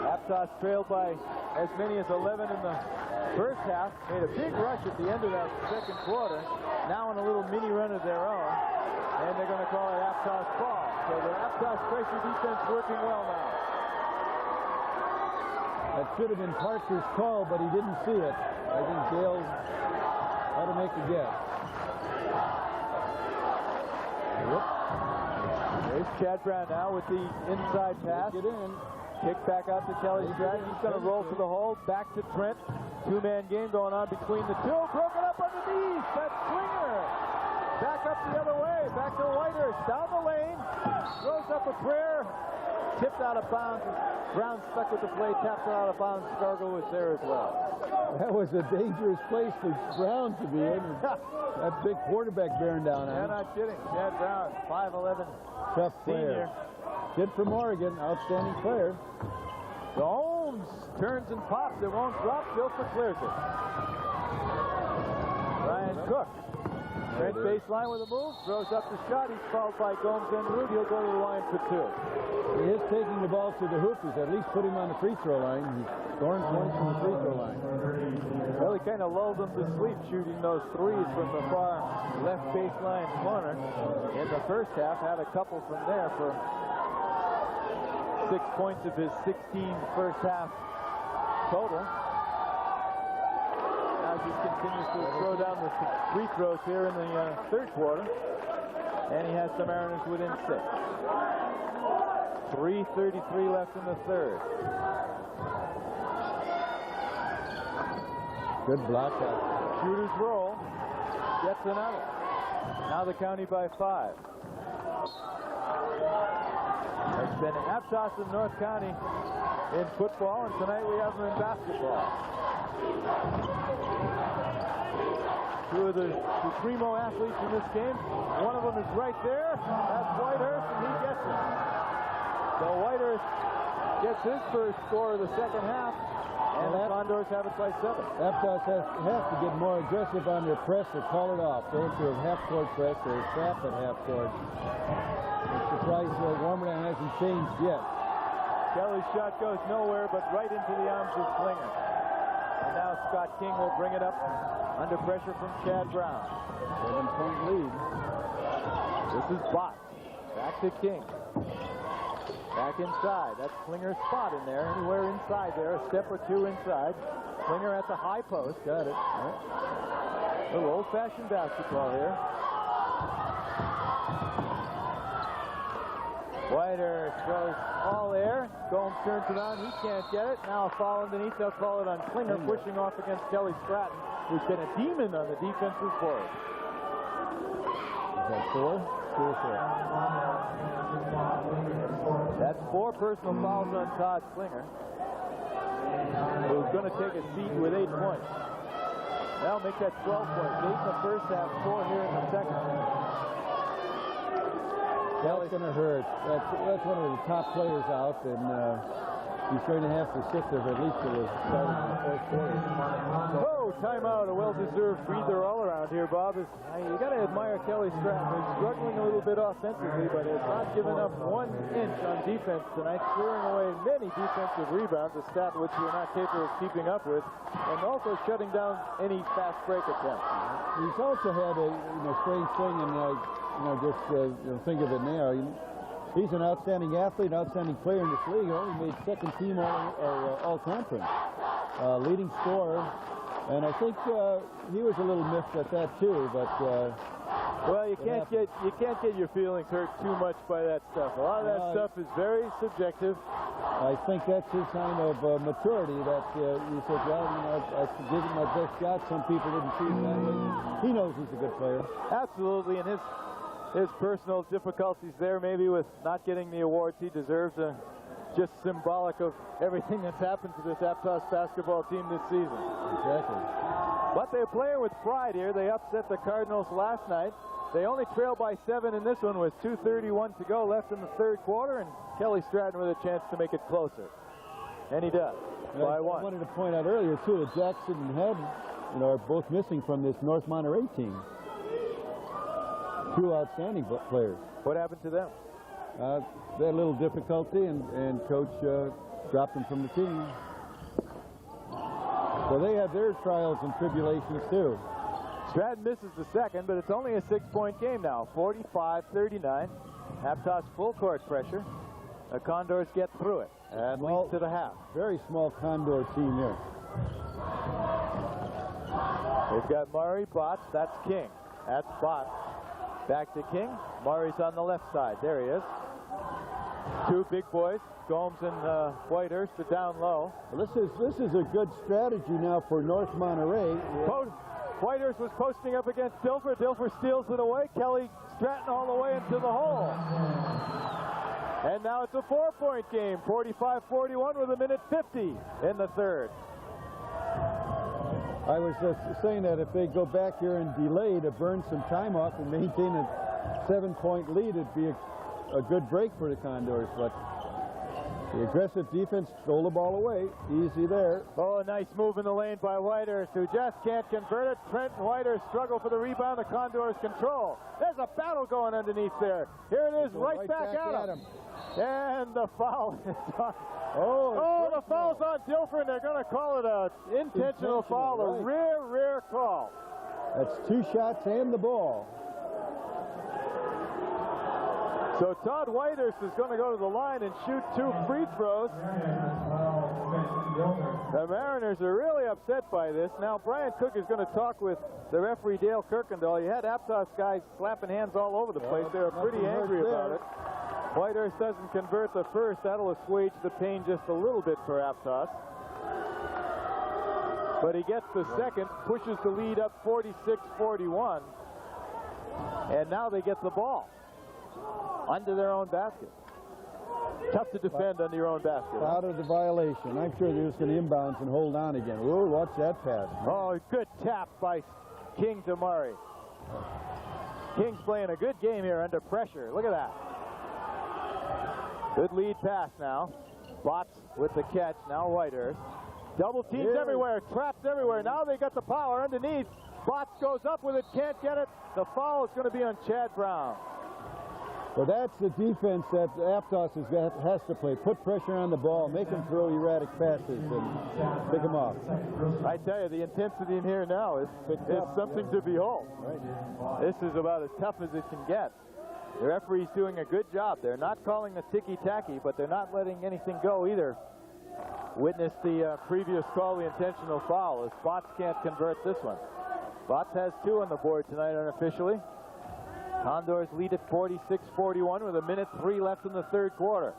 S2: Aptos trailed by as many as 11 in the first half. Made a big rush at the end of that second quarter. Now on a little mini run of their own. And they're going to call it Aptos ball. So the Aptos pressure defense working well now.
S3: That should have been Parker's call, but he didn't see it. I think Dale had to make a guess.
S2: There's Chad Brown now with the inside pass.
S3: Get in.
S2: Kick back out to Kelly Stratton. He's going to roll to the hole. Back to Trent. 2-man game going on between the two. Broken up underneath. That's Klinger. Back up the other way. Back to Whitehurst. Down the lane. Throws up a prayer. Tipped out of bounds. Brown stuck with the play. Tapped it out of bounds. Scargill was there as well.
S3: That was a dangerous place for Brown to be in. That big quarterback bearing down on him.
S2: Yeah, not kidding. Chad Brown, 5'11".
S3: Tough player.
S2: Senior.
S3: Kid from Oregon, outstanding player.
S2: Gomes turns and pops. It won't drop. Dilfer clears it. Ryan Cook. Trent baseline with a move. Throws up the shot. He's fouled by Gomes and Root. He'll go to the line for 2.
S3: He is taking the ball to the hoop. He's at least put him on the free throw line. He's scoring points from the free throw line.
S2: Well, he kind of lulled them to sleep shooting those threes from the far left baseline corner. In the first half, had a couple from there for 6 points of his 16 first half total. As he continues to throw down the free throws here in the third quarter. And he has the Mariners within 6. 3:33 left in the third.
S3: Good block out.
S2: Shooters roll. Gets another. Now the county by 5. It's been Aptos in North County in football, and tonight we have them in basketball. 2 of the primo athletes in this game. One of them is right there. That's Whitehurst, and he gets it. So Whitehurst gets his first score of the second half, and the Condors have it by 7.
S3: Aptos has to get more aggressive on their press or call it off. Go into a half-court press or a trap at half-court. I'm surprised Warmerdam hasn't changed yet.
S2: Kelly's shot goes nowhere, but right into the arms of Klinger. And now Scott King will bring it up under pressure from Chad Brown.
S3: 7-point lead.
S2: This is Bott. Back to King. Back inside. That's Klinger's spot in there. Anywhere inside there. A step or 2 inside. Klinger at the high post. Got it. A little old-fashioned basketball here. Whitehurst goes all air. Gomes turns it on. He can't get it. Now a foul underneath. They'll call it on Klinger, pushing off against Kelly Stratton, who's been a demon on the defensive board.
S3: Is that 4? 2 or 4?
S2: That's 4 personal fouls on Todd Klinger, who's going to take a seat with 8 points. That'll make that 12 points. 8 in the first half, 4 here in the second.
S3: That's going to hurt. That's one of the top players out, and he's going to have to sit there at least till the start of the fourth quarter.
S2: Oh, timeout. A well-deserved breather all around here, Bob. You got to admire Kelly Stratton. He's struggling a little bit offensively, but has not given up 1 inch on defense tonight, clearing away many defensive rebounds, a stat which we're not capable of keeping up with, and also shutting down any fast break attempts.
S3: He's also had a strange thing, and just think of it now. He's an outstanding athlete, outstanding player in this league. He only made second team all-conference, leading scorer, and I think he was a little miffed at that too. But
S2: well, you can't get your feelings hurt too much by that stuff. A lot of that stuff is very subjective.
S3: I think that's his sign of maturity. That he said, well, I give him my best shot. Some people didn't see him that way. He knows he's a good player.
S2: Absolutely, and his personal difficulties there, maybe with not getting the awards he deserves, just symbolic of everything that's happened to this Aptos basketball team this season.
S3: Exactly.
S2: But they're playing with pride here. They upset the Cardinals last night. They only trail by 7 in this one with 2:31 to go left in the third quarter, and Kelly Stratton with a chance to make it closer. And he does, by 1.
S3: I wanted to point out earlier, too, that Jackson and Head are both missing from this North Monterey team. 2 outstanding players.
S2: What happened to them?
S3: They had a little difficulty, and Coach dropped them from the team. So they had their trials and tribulations, too.
S2: Stratton misses the second, but it's only a 6-point game now. 45-39. Aptos full court pressure. The Condors get through it and lead to the half.
S3: Very small Condor team here.
S2: They've got Murray, Botts, that's King. That's Botts. Back to King. Murray's on the left side. There he is. 2 big boys. Gomes and Whitehurst are down low.
S3: Well, this is a good strategy now for North Monterey.
S2: Whitehurst was posting up against Dilfer. Dilfer steals it away. Kelly Stratton all the way into the hole. And now it's a 4-point game. 45-41 with 1:50 in the third.
S3: I was just saying that if they go back here and delay to burn some time off and maintain a 7-point lead, it'd be a good break for the Condors. But the aggressive defense stole the ball away. Easy there.
S2: Oh, a nice move in the lane by Whitehurst, who just can't convert it. Trent and Whitehurst struggle for the rebound. The Condors control. There's a battle going underneath there. Here it is, right back at him. And the foul is on. Oh, the foul's on Dilfer, and they're going to call it an intentional foul,
S3: right.
S2: a rear call.
S3: That's 2 shots and the ball.
S2: So Todd Whitehurst is going to go to the line and shoot 2 free throws. The Mariners are really upset by this. Now Brian Cook is going to talk with the referee Dale Kirkendall. You had Aptos guys slapping hands all over the place. They were pretty angry about it. Whitehurst doesn't convert the first. That'll assuage the pain just a little bit for Aptos. But he gets the second, pushes the lead up 46-41. And now they get the ball under their own basket. Tough to defend under your own basket.
S3: Out of the violation. I'm sure they're just going to inbounds and hold on again. Oh, watch that pass.
S2: Oh, good tap by King to Murray. King's playing a good game here under pressure. Look at that. Good lead pass now. Botts with the catch. Now Whitehurst. Double teams everywhere. Traps everywhere. Now they got the power underneath. Botts goes up with it. Can't get it. The foul is going to be on Chad Brown.
S3: Well, that's the defense that Aptos has to play. Put pressure on the ball, make them throw erratic passes, and pick them off.
S2: I tell you, the intensity in here now is something to behold. This is about as tough as it can get. The referee's doing a good job. They're not calling the ticky-tacky, but they're not letting anything go either. Witness the previous call, the intentional foul, as Botts can't convert this one. Botts has 2 on the board tonight unofficially. Condors lead at 46-41 with 1:03 left in the third quarter.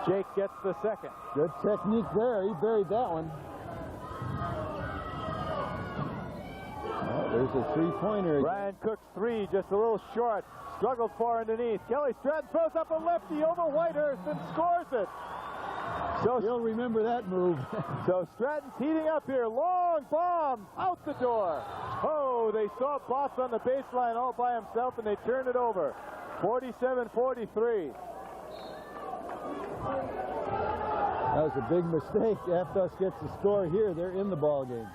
S2: Jake gets the second.
S7: Good technique there. He buried that one. Well, there's a three-pointer.
S2: Brian Cook's three, just a little short. Struggled far underneath. Kelly Stratton throws up a lefty over Whitehurst and scores it. So
S7: you'll remember that move.
S2: So Stratton's heating up here. Long bomb out the door. Oh, they saw Boss on the baseline all by himself, and they turned it over. 47-43.
S7: That was a big mistake. Aptos gets the score here. They're in the ball game.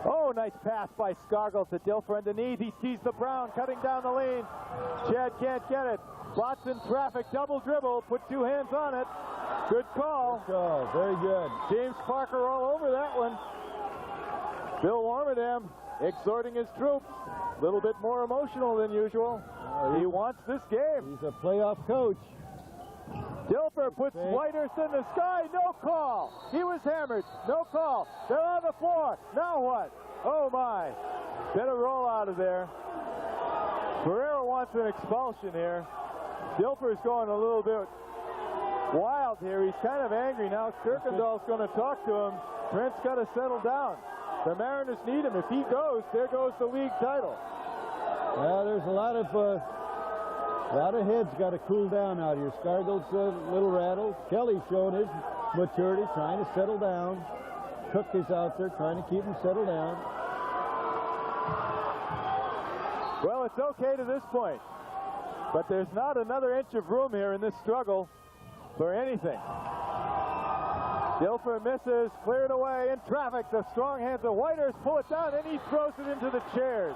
S2: Oh, nice pass by Scargill to Dilfer underneath. He sees the Brown cutting down the lane. Chad can't get it. Bots in traffic, double dribble, put two hands on it. Good call.
S7: Good call, very good.
S2: James Parker all over that one. Bill Warmerdam exhorting his troops. A little bit more emotional than usual. He wants this game.
S7: He's a playoff coach.
S2: Dilfer puts Whitehurst in the sky. No call. He was hammered. No call. They're on the floor. Now what? Oh, my. Better roll out of there. Ferreira wants an expulsion here. Dilfer's going a little bit wild here. He's kind of angry now. Kirkendall's going to talk to him. Trent's got to settle down. The Mariners need him. If he goes, there goes the league title.
S7: Well, there's a lot of heads got to cool down out here. Scargill's a little rattled. Kelly's showing his maturity, trying to settle down. Cook is out there trying to keep him settled down.
S2: Well, it's okay to this point. But there's not another inch of room here in this struggle for anything. Dilfer misses, cleared away in traffic. The strong hands of Whitehurst pull it down, and he throws it into the chairs.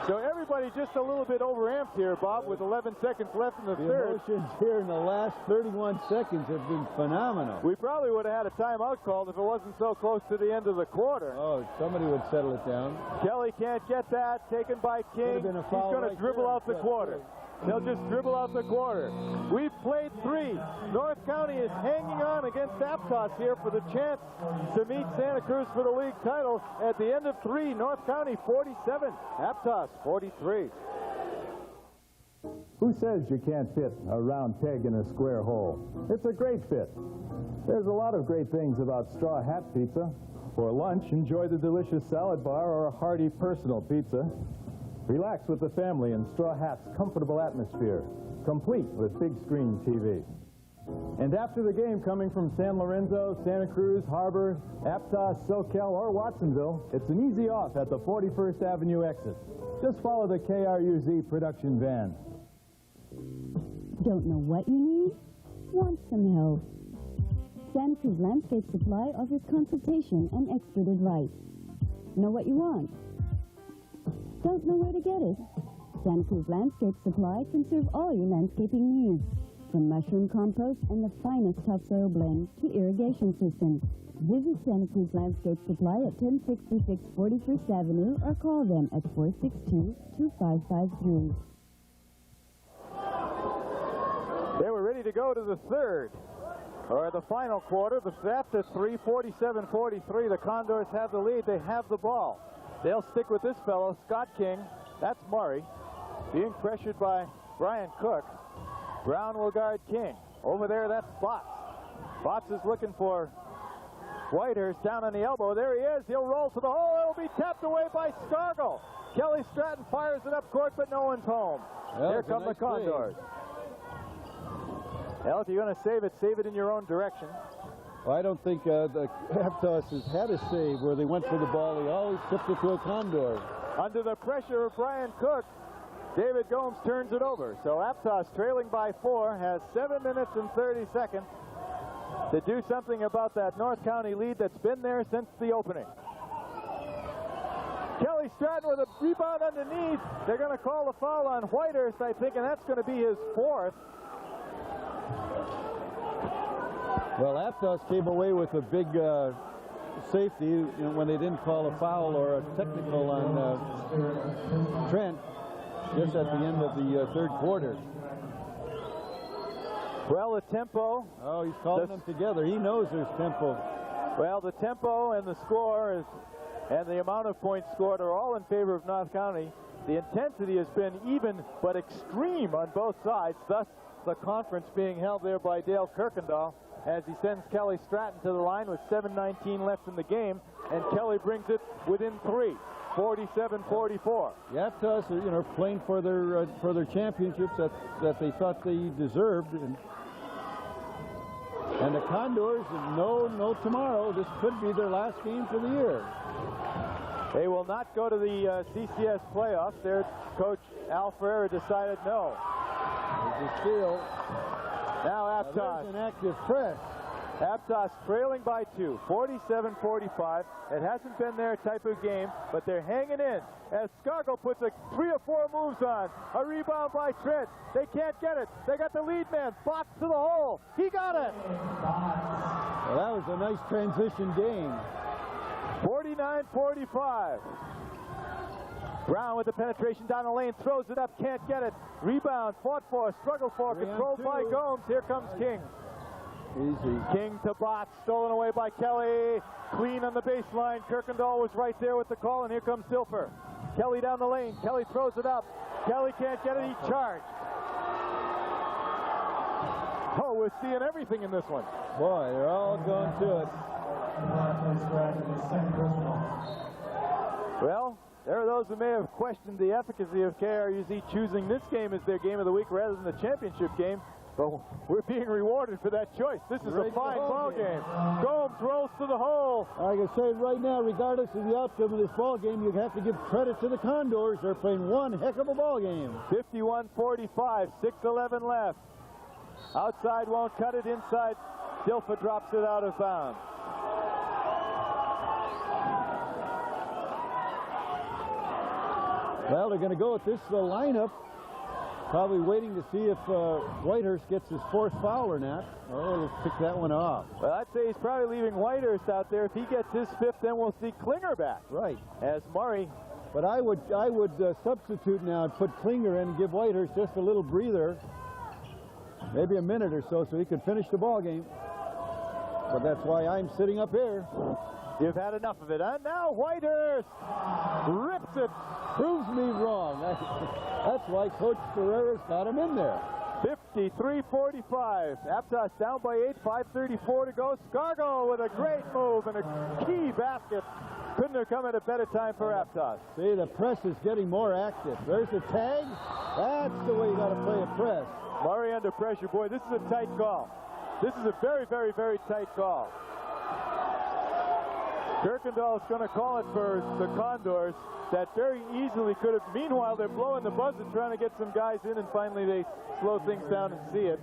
S2: So everybody just a little bit overamped here, Bob, with 11 seconds left in the third.
S7: The emotions here in the last 31 seconds have been phenomenal.
S2: We probably would have had a timeout called if it wasn't so close to the end of the quarter.
S7: Oh, somebody would settle it down.
S2: Kelly can't get that. Taken by King. He's going to dribble out the quarter. He'll just dribble out the quarter. We've played three. North County is hanging on against Aptos here for the chance to meet Santa Cruz for the league title. At the end of three, North County 47, Aptos 43.
S8: Who says you can't fit a round peg in a square hole? It's a great fit. There's a lot of great things about Straw Hat Pizza. For lunch, enjoy the delicious salad bar or a hearty personal pizza. Relax with the family in Straw Hat's comfortable atmosphere, complete with big screen TV. And after the game, coming from San Lorenzo, Santa Cruz, Harbor, Aptos, Soquel, or Watsonville, it's an easy off at the 41st Avenue exit. Just follow the KRUZ production van.
S6: Don't know what you need? Want some help? Santa Cruz Landscape Supply offers consultation and expert advice. Know what you want? Don't know where to get it? Santa Cruz Landscape Supply can serve all your landscaping needs, from mushroom compost and the finest topsoil blend to irrigation systems. Visit Santa Cruz Landscape Supply at 1066 41st Avenue or call them at 462-2553.
S2: They were ready to go to the third, or the final quarter. The after 3, 47-43, the Condors have the lead. They have the ball. They'll stick with this fellow, Scott King. That's Murray, being pressured by Brian Cook. Brown will guard King. Over there, that's Botts. Botts is looking for Whitehurst down on the elbow. There he is. He'll roll to the hole. It'll be tapped away by Scargill. Kelly Stratton fires it up court, but no one's home.
S7: Well,
S2: here come the Condors. Well, if you're going to save it in your own direction.
S7: Well, I don't think the Aptos has had a save where they went for the ball. They always tipped it to a Condor.
S2: Under the pressure of Brian Cook, David Gomes turns it over. So Aptos, trailing by 4, has 7 minutes and 30 seconds to do something about that North County lead that's been there since the opening. Kelly Stratton with a rebound underneath. They're going to call the foul on Whitehurst, I think, and that's going to be his 4th.
S7: Well, Aptos came away with a big safety when they didn't call a foul or a technical on Trent just at the end of the third quarter.
S2: Well, the tempo.
S7: Oh, he's calling them together. He knows there's tempo.
S2: Well, the tempo and the score is and the amount of points scored are all in favor of North County. The intensity has been even but extreme on both sides, thus the conference being held there by Dale Kirkendall as he sends Kelly Stratton to the line with 7:19 left in the game, and Kelly brings it within 3, 47-44.
S7: The Aptos are, you know, playing for their championships that they thought they deserved, and the Condors, no tomorrow. This could be their last game for the year.
S2: They will not go to the CCS playoffs. Their coach, Al Ferreira, decided no.
S7: There's a steal.
S2: Now Aptos.
S7: There's an active press.
S2: Aptos trailing by 2, 47-45. It hasn't been their type of game, but they're hanging in as Scargill puts 3 or 4 moves on. A rebound by Trent. They can't get it. They got the lead man. Box to the hole. He got it.
S7: Well, that was a nice transition game.
S2: 49-45. Brown with the penetration down the lane, throws it up, can't get it. Rebound, fought for, struggled for, controlled by Gomes. Here comes King.
S7: Easy.
S2: King to Botts, stolen away by Kelly. Clean on the baseline. Kirkendall was right there with the call, and here comes Dilfer. Kelly down the lane. Kelly throws it up. Kelly can't get it. He charged. Oh, we're seeing everything in this one.
S7: Boy, they're all going to it.
S2: Well, there are those who may have questioned the efficacy of KRUZ choosing this game as their game of the week rather than the championship game. But we're being rewarded for that choice. This is a fine ball game. Gomes rolls to the hole.
S7: I can say right now, regardless of the outcome of this ball game, you have to give credit to the Condors. They're playing one heck of a ball game.
S2: 51-45, 6:11 left. Outside won't cut it. Inside, Dilfer drops it out of bounds.
S7: Well, they're going to go with this lineup. Probably waiting to see if Whitehurst gets his 4th foul or not. Oh, let's pick that one off.
S2: Well, I'd say he's probably leaving Whitehurst out there. If he gets his 5th, then we'll see Klinger back.
S7: Right.
S2: As Murray.
S7: But I would substitute now and put Klinger in and give Whitehurst just a little breather. Maybe a minute or so he could finish the ball game. But that's why I'm sitting up here.
S2: You've had enough of it. And now Whitehurst rips it.
S7: Proves me wrong. That's why Coach Ferreira's got him in there.
S2: 53-45. Aptos down by 8, 5:34 to go. Scargill with a great move and a key basket. Couldn't have come at a better time for Aptos.
S7: See, the press is getting more active. There's the tag. That's the way you got to play a press.
S2: Murray under pressure. Boy, this is a tight call. This is a very, very, very tight call. Kirkendall is going to call it for the Condors. That very easily could have. Meanwhile, they're blowing the buzzer trying to get some guys in, and finally they slow things down and see it.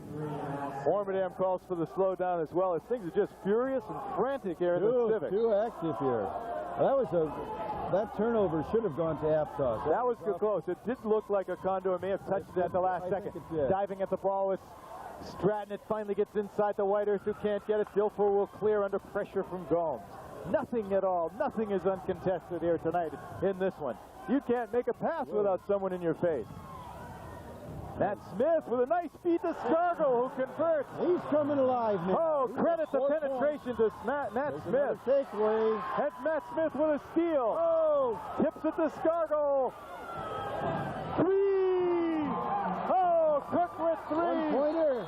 S2: Warmerdam calls for the slowdown as well, as things are just furious and frantic here in the Civic.
S7: Too active here. That turnover should have gone to Aptos.
S2: That was close. It did look like a Condor may have touched it at the last second. Diving at the ball with Stratton. It finally gets inside the Whitehurst, who can't get it. Dilfer will clear under pressure from Gomes. Nothing at all. Nothing is uncontested here tonight in this one. You can't make a pass without someone in your face. Matt Smith with a nice feed to Scargill, who converts.
S7: He's coming alive now.
S2: Oh, credit the penetration to Matt Smith.
S7: Takeaway.
S2: That's Matt Smith with a steal. Oh, tips it to Scargill. 3. Oh, Cook with 3.
S7: One-pointer.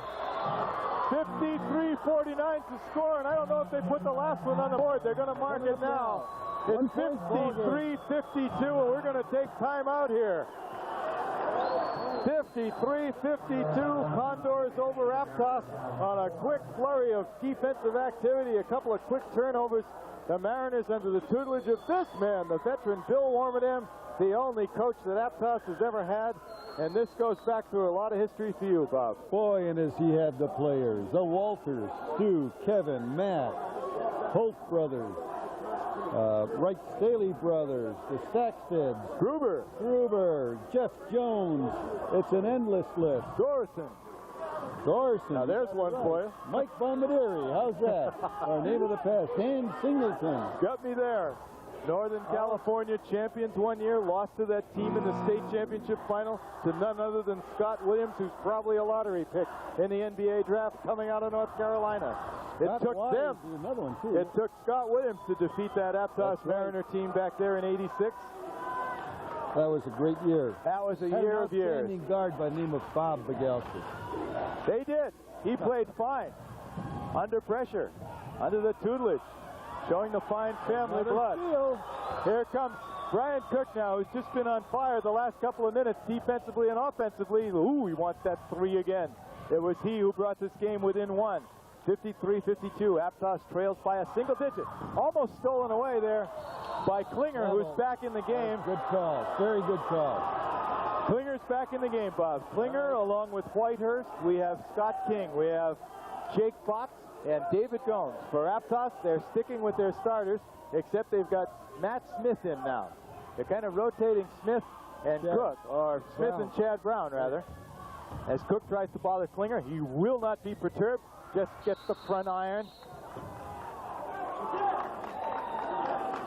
S2: 53-49 to score, and I don't know if they put the last one on the board. They're going to mark it now. It's 53-52, and we're going to take time out here. 53-52, Condors over Aptos on a quick flurry of defensive activity, a couple of quick turnovers. The Mariners, under the tutelage of this man, the veteran Bill Warmerdam, the only coach that Aptos has ever had. And this goes back to a lot of history for you, Bob.
S7: Boy, and as he had the players, the Walters, Stu, Kevin, Matt, Holt brothers, Wright Staley brothers, the Stacksteads, Gruber, Jeff Jones. It's an endless list.
S2: Dorson.
S7: Now
S2: there's one for you.
S7: Mike Bombaderi, how's that? Our name of the past, Dan Singleton.
S2: Got me there. Northern California champions one year, lost to that team in the state championship final to none other than Scott Williams, who's probably a lottery pick in the NBA draft coming out of North Carolina. It took Scott Williams to defeat that Aptos Mariner team back there in '86.
S7: That was a great year.
S2: That was a year of years.
S7: Outstanding guard by the name of Bob Begelski.
S2: They did. He played fine. Under pressure. Under the tutelage. Showing the fine family blood. Here comes Brian Cook now, who's just been on fire the last couple of minutes, defensively and offensively. Ooh, he wants that 3 again. It was he who brought this game within 1. 53-52. Aptos trails by a single digit. Almost stolen away there by Klinger, who's back in the game.
S7: Good call. Very good call.
S2: Klinger's back in the game, Bob. Klinger along with Whitehurst. We have Scott King. We have Jake Fox and David Gomes. For Aptos, they're sticking with their starters, except they've got Matt Smith in now. They're kind of rotating Smith and Cook, or Smith and Chad Brown, rather. As Cook tries to bother Klinger, he will not be perturbed. Just gets the front iron.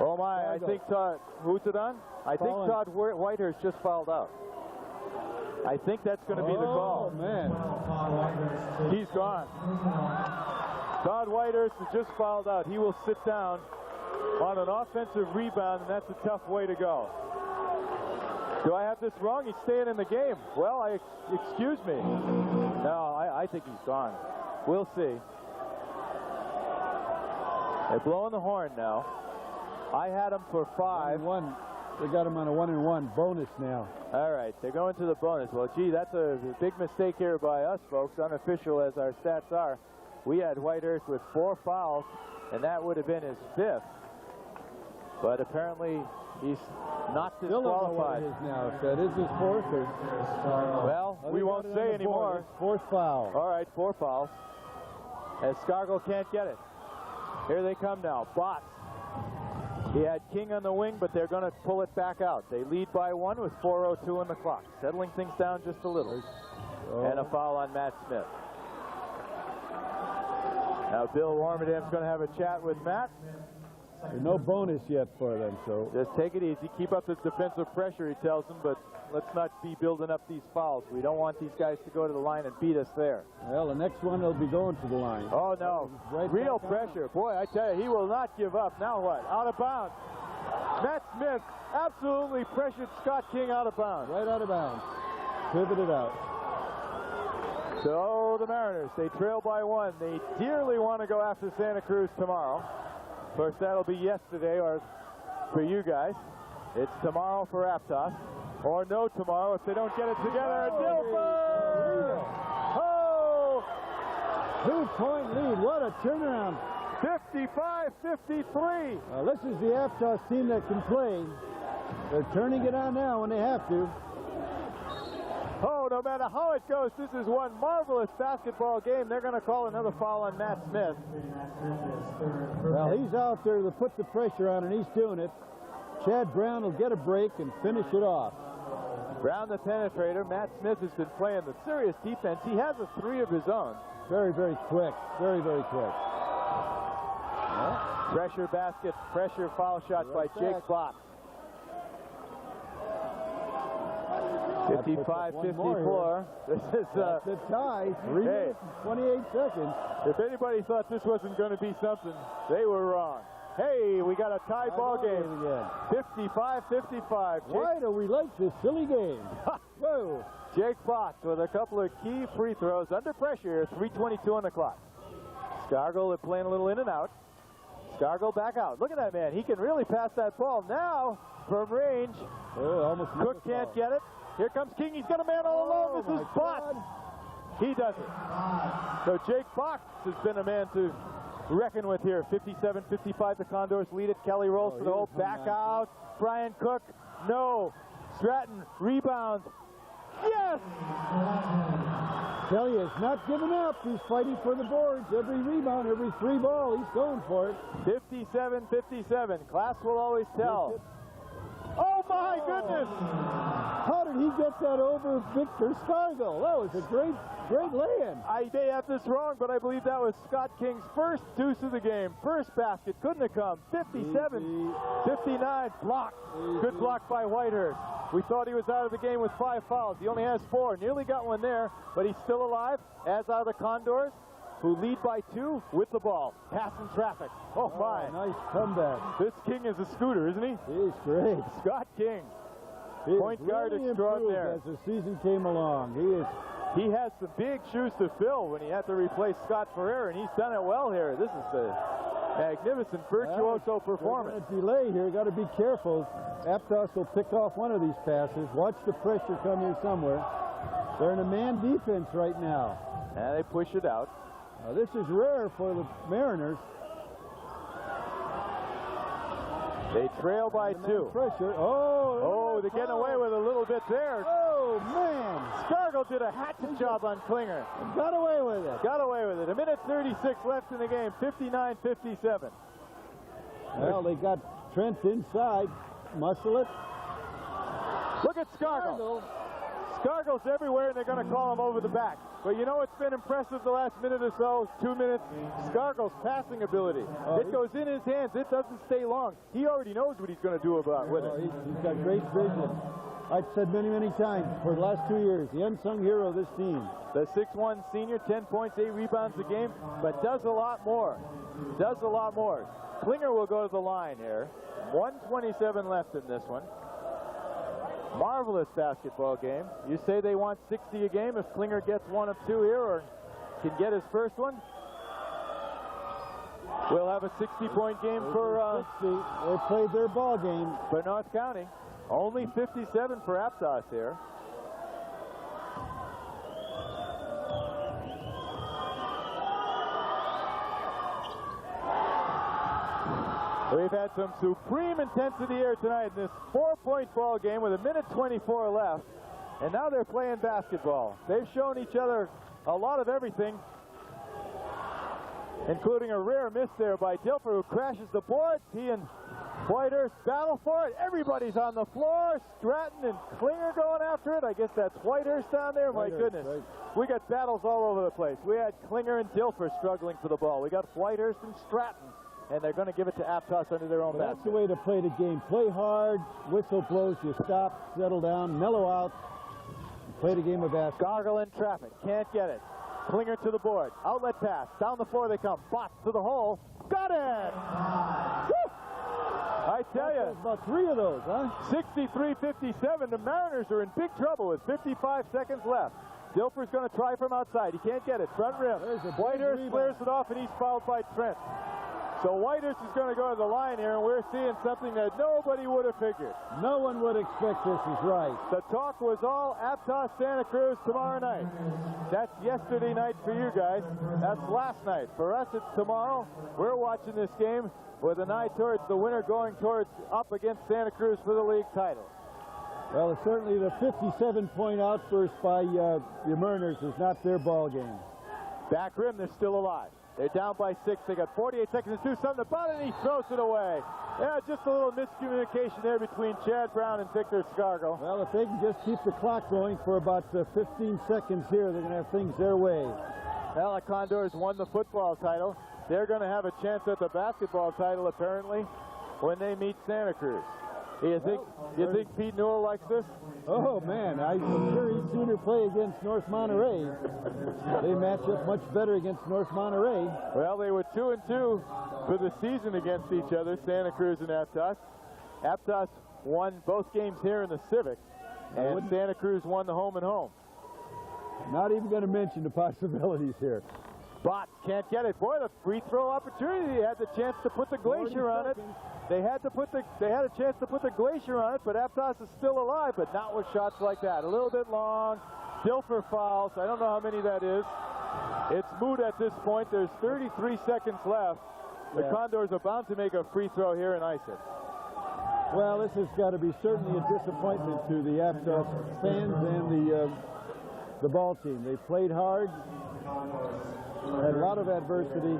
S2: Oh my, I think Todd, who's it on? I think Todd Whitehurst just fouled out. I think that's going to be the call.
S7: Oh, man.
S2: He's gone. Todd Whitehurst has just fouled out. He will sit down on an offensive rebound, and that's a tough way to go. Do I have this wrong? He's staying in the game. Well, excuse me. No, I think he's gone. We'll see. They're blowing the horn now. I had him for 5.
S7: 1-1. They got him on a 1-1 bonus now.
S2: All right, they're going to the bonus. Well, gee, that's a big mistake here by us, folks, unofficial as our stats are. We had Whitehurst with 4 fouls, and that would have been his 5th. But apparently, he's not disqualified.
S7: Still now. If that is his 4th.
S2: Well, we won't say anymore.
S7: 4th foul.
S2: All right, 4 fouls. As Scargill can't get it. Here they come now. Botts. He had King on the wing, but they're going to pull it back out. They lead by 1 with 4:02 on the clock. Settling things down just a little. And a foul on Matt Smith. Now Bill Warmerdam's going to have a chat with Matt.
S7: There's no bonus yet for them, so
S2: just take it easy. Keep up this defensive pressure, he tells them, but let's not be building up these fouls. We don't want these guys to go to the line and beat us there.
S7: Well, the next one they'll be going to the line.
S2: Oh, no. Real pressure. Boy, I tell you, he will not give up. Now what? Out of bounds. Matt Smith absolutely pressured Scott King out of bounds.
S7: Right out of bounds. Pivoted out.
S2: So the Mariners, they trail by 1. They dearly want to go after Santa Cruz tomorrow. Of course, that'll be yesterday, or for you guys. It's tomorrow for Aptos, or no tomorrow if they don't get it together. Dilfer! Oh!
S7: 2-point lead. What a turnaround.
S2: 55-53.
S7: This is the Aptos team that can play. They're turning it on now when they have to.
S2: Oh, no matter how it goes, this is one marvelous basketball game. They're going to call another foul on Matt Smith.
S7: Well, he's out there to put the pressure on, and he's doing it. Chad Brown will get a break and finish it off.
S2: Brown the penetrator. Matt Smith has been playing the serious defense. He has a 3 of his own.
S7: Very, very quick. Very, very quick.
S2: Pressure basket, pressure foul shot by Jake Fox. 55-54. This is
S7: the tie. 3 minutes and 28 seconds.
S2: If anybody thought this wasn't going to be something, they were wrong. Hey, we got a tie ball game again. 55-55.
S7: Why do we like this silly game? Whoa.
S2: Jake Fox with a couple of key free throws under pressure. 3:22 on the clock. Scargill playing a little in and out. Scargill back out. Look at that man. He can really pass that ball now from range.
S7: Almost
S2: Cook can't get it. Here comes King. He's got a man all alone. This is Botts. He does it. So Jake Fox has been a man to reckon with here. 57-55. The Condors lead it. Kelly rolls for the hole. Back out. Brian Cook. No. Stratton rebounds. Yes!
S7: Tell you, it's not giving up. He's fighting for the boards. Every rebound, every 3 ball, he's going for it.
S2: 57-57. Class will always tell. Oh, my! my goodness!
S7: How did he get that over Victor Scargill? That was a great lay-in.
S2: I may have this wrong, but I believe that was Scott King's first deuce of the game. First basket, couldn't have come. 57-59, blocked. Good block by Whitehurst. We thought he was out of the game with 5 fouls. He only has 4. Nearly got one there, but he's still alive, as are the Condors, who lead by 2 with the ball. Passing traffic. Oh, my.
S7: Nice comeback.
S2: This King is a scooter, isn't he?
S7: He's great.
S2: Scott King.
S7: He
S2: Point guard
S7: really
S2: extraordinaire.
S7: as the season came along.
S2: He has some big shoes to fill when he had to replace Scott Ferreira, and he's done it well here. This is a magnificent virtuoso performance.
S7: A delay here. Got to be careful. Aptos will pick off one of these passes. Watch the pressure come here somewhere. They're in a man defense right now.
S2: And they push it out.
S7: Now, this is rare for the Mariners.
S2: They trail by 2.
S7: Pressure.
S2: Oh, they're getting away with a little bit there.
S7: Oh, man.
S2: Scargill did a hatchet job on Klinger.
S7: Got away with it.
S2: Got away with it. 1:36 left in the game. 59-57.
S7: Well, they got Trent inside. Muscle it.
S2: Look at Scargill. Scargill's everywhere, and they're going to call him over the back. But you know what's been impressive the last minute or so, 2 minutes? Scargill's passing ability. It goes in his hands. It doesn't stay long. He already knows what he's going to do with it.
S7: He's got great vision. I've said many, many times for the last 2 years, the unsung hero of this team.
S2: The 6'1 senior, 10 points, 8 rebounds a game, but does a lot more. Does a lot more. Klinger will go to the line here. 1:27 left in this one. Marvelous basketball game. You say they want 60 a game if Klinger gets 1 of 2 here or can get his first one. We'll have a 60-point game for
S7: 60. They played their ball game.
S2: For North County. Only 57 for Aptos here. We've had some supreme intensity here tonight in this 4-point ball game with 1:24 left. And now they're playing basketball. They've shown each other a lot of everything, including a rare miss there by Dilfer, who crashes the board. He and Whitehurst battle for it. Everybody's on the floor. Stratton and Klinger going after it. I guess that's Whitehurst down there. My goodness.
S7: Right.
S2: We got battles all over the place. We had Klinger and Dilfer struggling for the ball. We got Whitehurst and Stratton. And they're going to give it to Aptos under their own basket.
S7: That's the way to play the game. Play hard, whistle blows, you stop, settle down, mellow out, play the game of basketball.
S2: Scargill in traffic, can't get it. Klinger to the board, outlet pass, down the floor they come. Bots to the hole, got it! Woo! I tell you,
S7: about 3 of those, huh?
S2: 63-57, the Mariners are in big trouble with 55 seconds left. Dilfer's going to try from outside, he can't get it, front rim. Whitehurst clears it off and he's fouled by Trent. So Whitehurst is going to go to the line here, and we're seeing something that nobody would have figured.
S7: No one would expect this is right.
S2: The talk was all Aptos Santa Cruz tomorrow night. That's yesterday night for you guys. That's last night. For us, it's tomorrow. We're watching this game with an eye towards the winner going towards up against Santa Cruz for the league title.
S7: Well, certainly the 57-point outburst by the Mariners is not their ball game.
S2: Back rim, they're still alive. They're down by 6. They got 48 seconds to do something about it, and he throws it away. Yeah, just a little miscommunication there between Chad Brown and Victor Scargill.
S7: Well, if they can just keep the clock going for about 15 seconds here, they're going to have things their way.
S2: Well, the Condors won the football title. They're going to have a chance at the basketball title, apparently, when they meet Santa Cruz. You think Pete Newell likes this?
S7: Oh, man, I'm sure he's seen her play against North Monterey. They match up much better against North Monterey.
S2: Well, they were 2-2 for the season against each other, Santa Cruz and Aptos. Aptos won both games here in the Civic, and Santa Cruz won the home and home.
S7: Not even going to mention the possibilities here.
S2: Bot can't get it. Boy, the free throw opportunity. They had the chance to put the glacier on it. They had a chance to put the glacier on it, but Aptos is still alive, but not with shots like that. A little bit long. Dilfer fouls. I don't know how many that is. It's moot at this point. There's 33 seconds left. The Condors are bound to make a free throw here and ice it.
S7: Well, this has got to be certainly a disappointment to the Aptos fans and the ball team. They played hard, had a lot of adversity,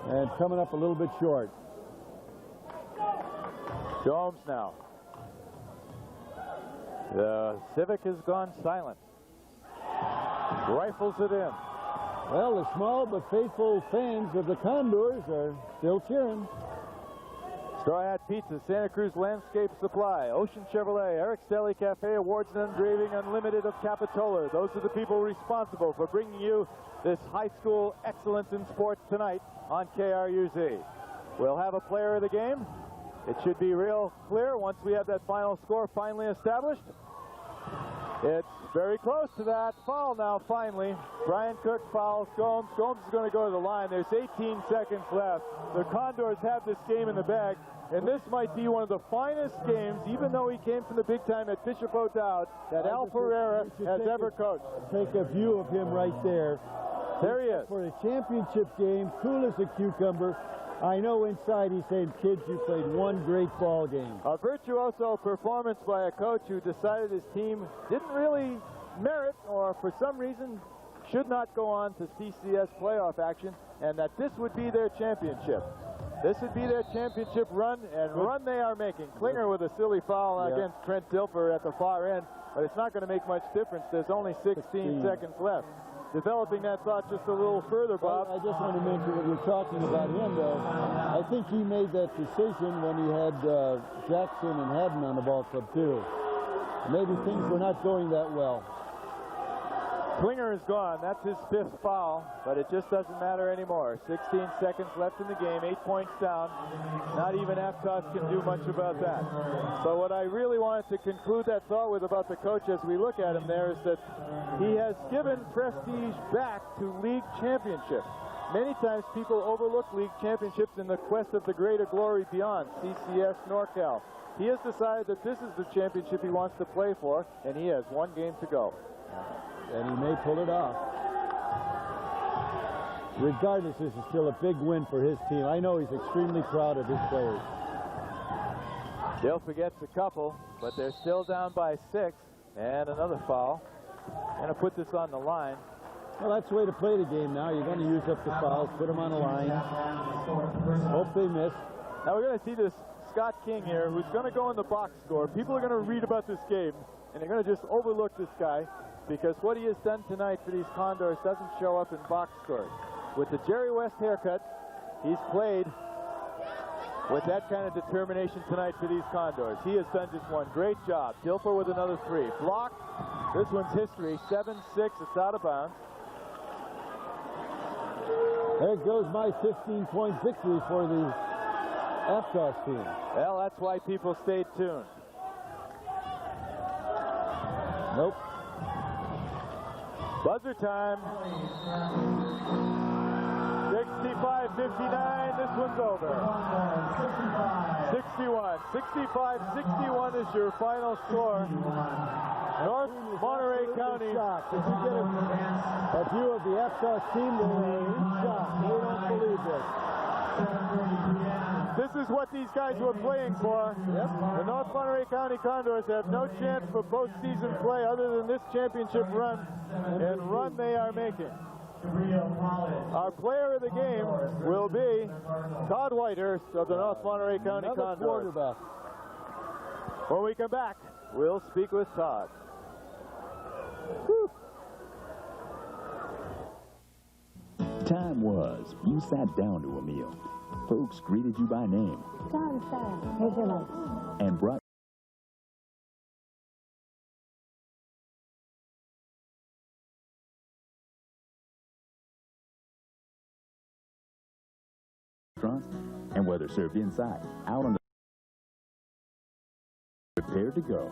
S7: and coming up a little bit short.
S2: Gomes now. The Civic has gone silent. Rifles it in.
S7: Well, the small but faithful fans of the Condors are still cheering.
S2: Straw Hat Pizza, Santa Cruz Landscape Supply, Ocean Chevrolet, Eric's Deli Cafe, Awards and Engraving Unlimited of Capitola. Those are the people responsible for bringing you this high school excellence in sports tonight on KRUZ. We'll have a player of the game. It should be real clear once we have that final score finally established. It's very close to that. Foul now, finally. Brian Cook fouls Gomes. Gomes is going to go to the line. There's 18 seconds left. The Condors have this game in the bag, and this might be one of the finest games, even though he came from the big time at Bishop O'Dowd, that Al Ferreira has ever coached.
S7: Take a view of him right there.
S2: There he is.
S7: For a championship game, cool as a cucumber. I know inside he's saying, kids, you played one great ball game.
S2: A virtuoso performance by a coach who decided his team didn't really merit, or for some reason should not go on to CCS playoff action, and that this would be their championship. This would be their championship run, and run they are making. Klinger with a silly foul against Trent Dilfer at the far end, but it's not going to make much difference. There's only 16 seconds left. Developing that thought just a little further, Bob.
S7: I just want to mention what you're talking about him, though. I think he made that decision when he had Jackson and Haddon on the ball club, too. Maybe things were not going that well.
S2: Klinger is gone. That's his 5th foul, but it just doesn't matter anymore. 16 seconds left in the game, 8 points down. Not even Aptos can do much about that. So what I really wanted to conclude that thought with about the coach as we look at him there is that he has given prestige back to league championships. Many times people overlook league championships in the quest of the greater glory beyond CCS NorCal. He has decided that this is the championship he wants to play for, and he has one game to go.
S7: And he may pull it off. Regardless, this is still a big win for his team. I know he's extremely proud of his players.
S2: Dilfer gets a couple, but they're still down by 6. And another foul. Going to put this on the line.
S7: Well, that's the way to play the game now. You're going to use up the fouls, put them on the line. Hope they miss.
S2: Now we're going to see this Scott King here, who's going to go in the box score. People are going to read about this game, and they're going to just overlook this guy, because what he has done tonight for these Condors doesn't show up in box scores. With the Jerry West haircut, he's played with that kind of determination tonight for these Condors. He has done just one great job. Dilfer with another 3. Blocked. This one's history. 7-6. It's out of bounds.
S7: There goes my 15-point victory for the Aptos team.
S2: Well, that's why people stayed tuned.
S7: Nope.
S2: Buzzer time. 65-59, this one's over. 61. 65-61 is your final score. North Monterey County.
S7: Did you get a view of the Aptos team? They're in shock. They don't believe this.
S2: This is what these guys were playing for.
S7: Yep.
S2: The North Monterey County Condors have no chance for postseason play other than this championship run, and run they are making. Our player of the game will be Todd Whitehurst of the North Monterey County Condors.
S7: Quarterback.
S2: When we come back, we'll speak with Todd.
S9: Time was you sat down to a meal. Folks greeted you by name.
S6: Tom, sir, here's your lunch.
S9: And brought restaurants, and whether served inside, out on the prepared to go.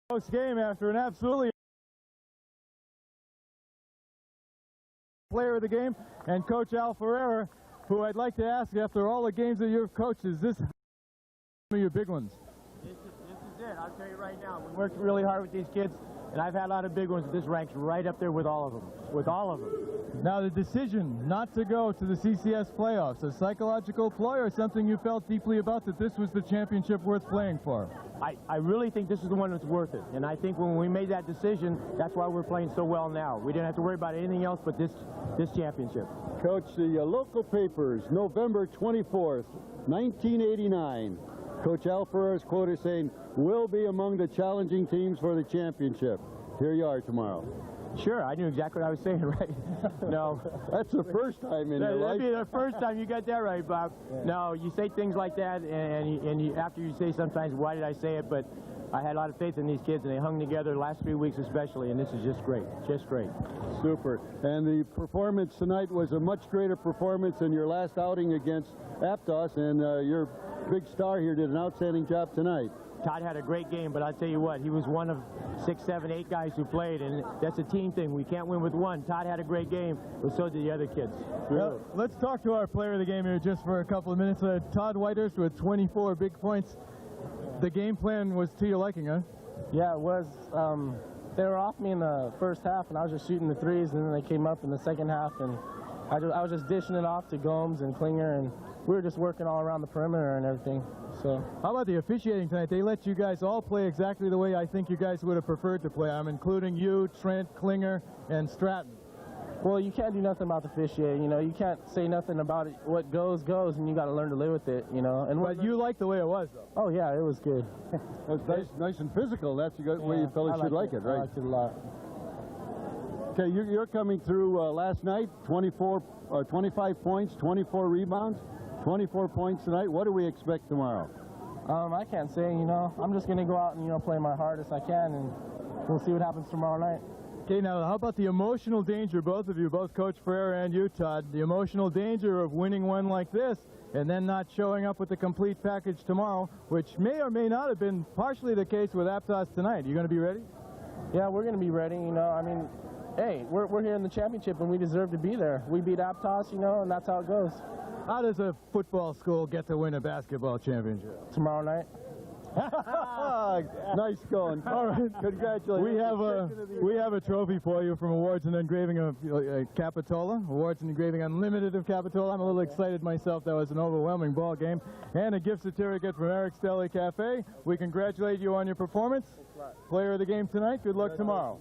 S2: Post game after an absolutely player of the game, and Coach Al Ferreira, who I'd like to ask, after all the games that you've coached, is this one of your big ones?
S10: This is it. I'll tell you right now. We worked really hard with these kids, And I've had a lot of big ones, but this ranks right up there with all of them. With all of them.
S8: Now, the decision not to go to the CCS playoffs, a psychological ploy or something you felt deeply about, that this was the championship worth playing for?
S10: I really think this is the one that's worth it. And I think when we made that decision, that's why we're playing so well now. We didn't have to worry about anything else but this championship.
S3: Coach, the local papers, November 24th, 1989. Coach Al Ferreira's quote is saying, "We'll be among the challenging teams for the championship." Here you are tomorrow.
S10: Sure, I knew exactly what I was saying, right? No.
S3: That's the first time in your life.
S10: That'd be the first time you got that right, Bob. Yeah. No, you say things like that, and after you say sometimes, why did I say it? But I had a lot of faith in these kids, and they hung together the last 3 weeks especially, and this is just great, just great.
S3: Super. And the performance tonight was a much greater performance than your last outing against Aptos, and your big star here did an outstanding job tonight.
S10: Todd had a great game, but I'll tell you what, he was one of 6, 7, 8 guys who played, and that's a team thing. We can't win with one. Todd had a great game, but so did the other kids.
S8: Well, let's talk to our player of the game here just for a couple of minutes. Todd Whitehurst with 24 big points. The game plan was to your liking, huh?
S11: Yeah, it was. They were off me in the first half, and I was just shooting the threes, and then they came up in the second half, and I was just dishing it off to Gomes and Klinger, and we were just working all around the perimeter and everything. So,
S8: how about the officiating tonight? They let you guys all play exactly the way I think you guys would have preferred to play. I'm including you, Trent, Klinger, and Stratton.
S11: Well, you can't do nothing about the officiating, you know. You can't say nothing about it. What goes, and you got to learn to live with it, you know. And
S8: but you liked the way it was, though.
S11: Oh, yeah, it was good.
S3: It was nice and physical. That's the way you fellas should like it, right?
S11: I liked it a lot.
S3: Okay, you're coming through last night, 25 points, 24 rebounds, 24 points tonight. What do we expect tomorrow?
S11: I can't say, you know. I'm just going to go out and, you know, play my hardest I can, and we'll see what happens tomorrow night.
S8: Okay, now how about the emotional danger, both of you, both Coach Ferreira and you, Todd, the emotional danger of winning one like this and then not showing up with the complete package tomorrow, which may or may not have been partially the case with Aptos tonight. You going to be ready?
S11: Yeah, we're going to be ready, you know. I mean, hey, we're here in the championship, and we deserve to be there. We beat Aptos, you know, and that's how it goes.
S8: How does a football school get to win a basketball championship?
S11: Tomorrow night.
S3: Nice going.
S8: All right,
S3: congratulations.
S8: We have a trophy for you from Awards and Engraving of Capitola. Awards and Engraving Unlimited of Capitola. I'm a little excited myself. That was an overwhelming ball game. And a gift certificate from Eric's Deli Cafe. We congratulate you on your performance. Player of the game tonight. Good luck tomorrow.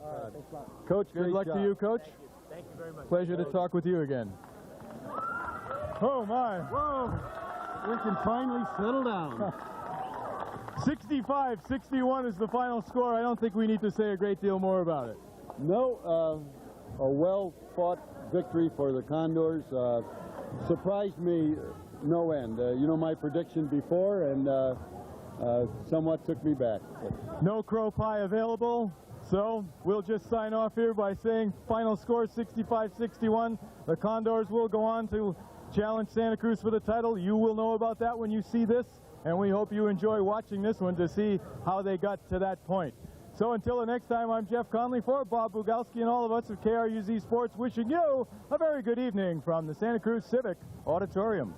S8: Coach, good luck to you, Coach.
S10: Thank you very much.
S8: Pleasure to talk with you again. Oh, my.
S3: Whoa. We can finally settle down.
S8: 65-61 is the final score. I don't think we need to say a great deal more about it.
S3: No, a well-fought victory for the Condors. Surprised me no end. You know my prediction before, and somewhat took me back.
S8: No crow pie available, so we'll just sign off here by saying final score 65-61. The Condors will go on to challenge Santa Cruz for the title. You will know about that when you see this. And we hope you enjoy watching this one to see how they got to that point. So until the next time, I'm Jeff Conley for Bob Bugalski and all of us at KRUZ Sports, wishing you a very good evening from the Santa Cruz Civic Auditorium.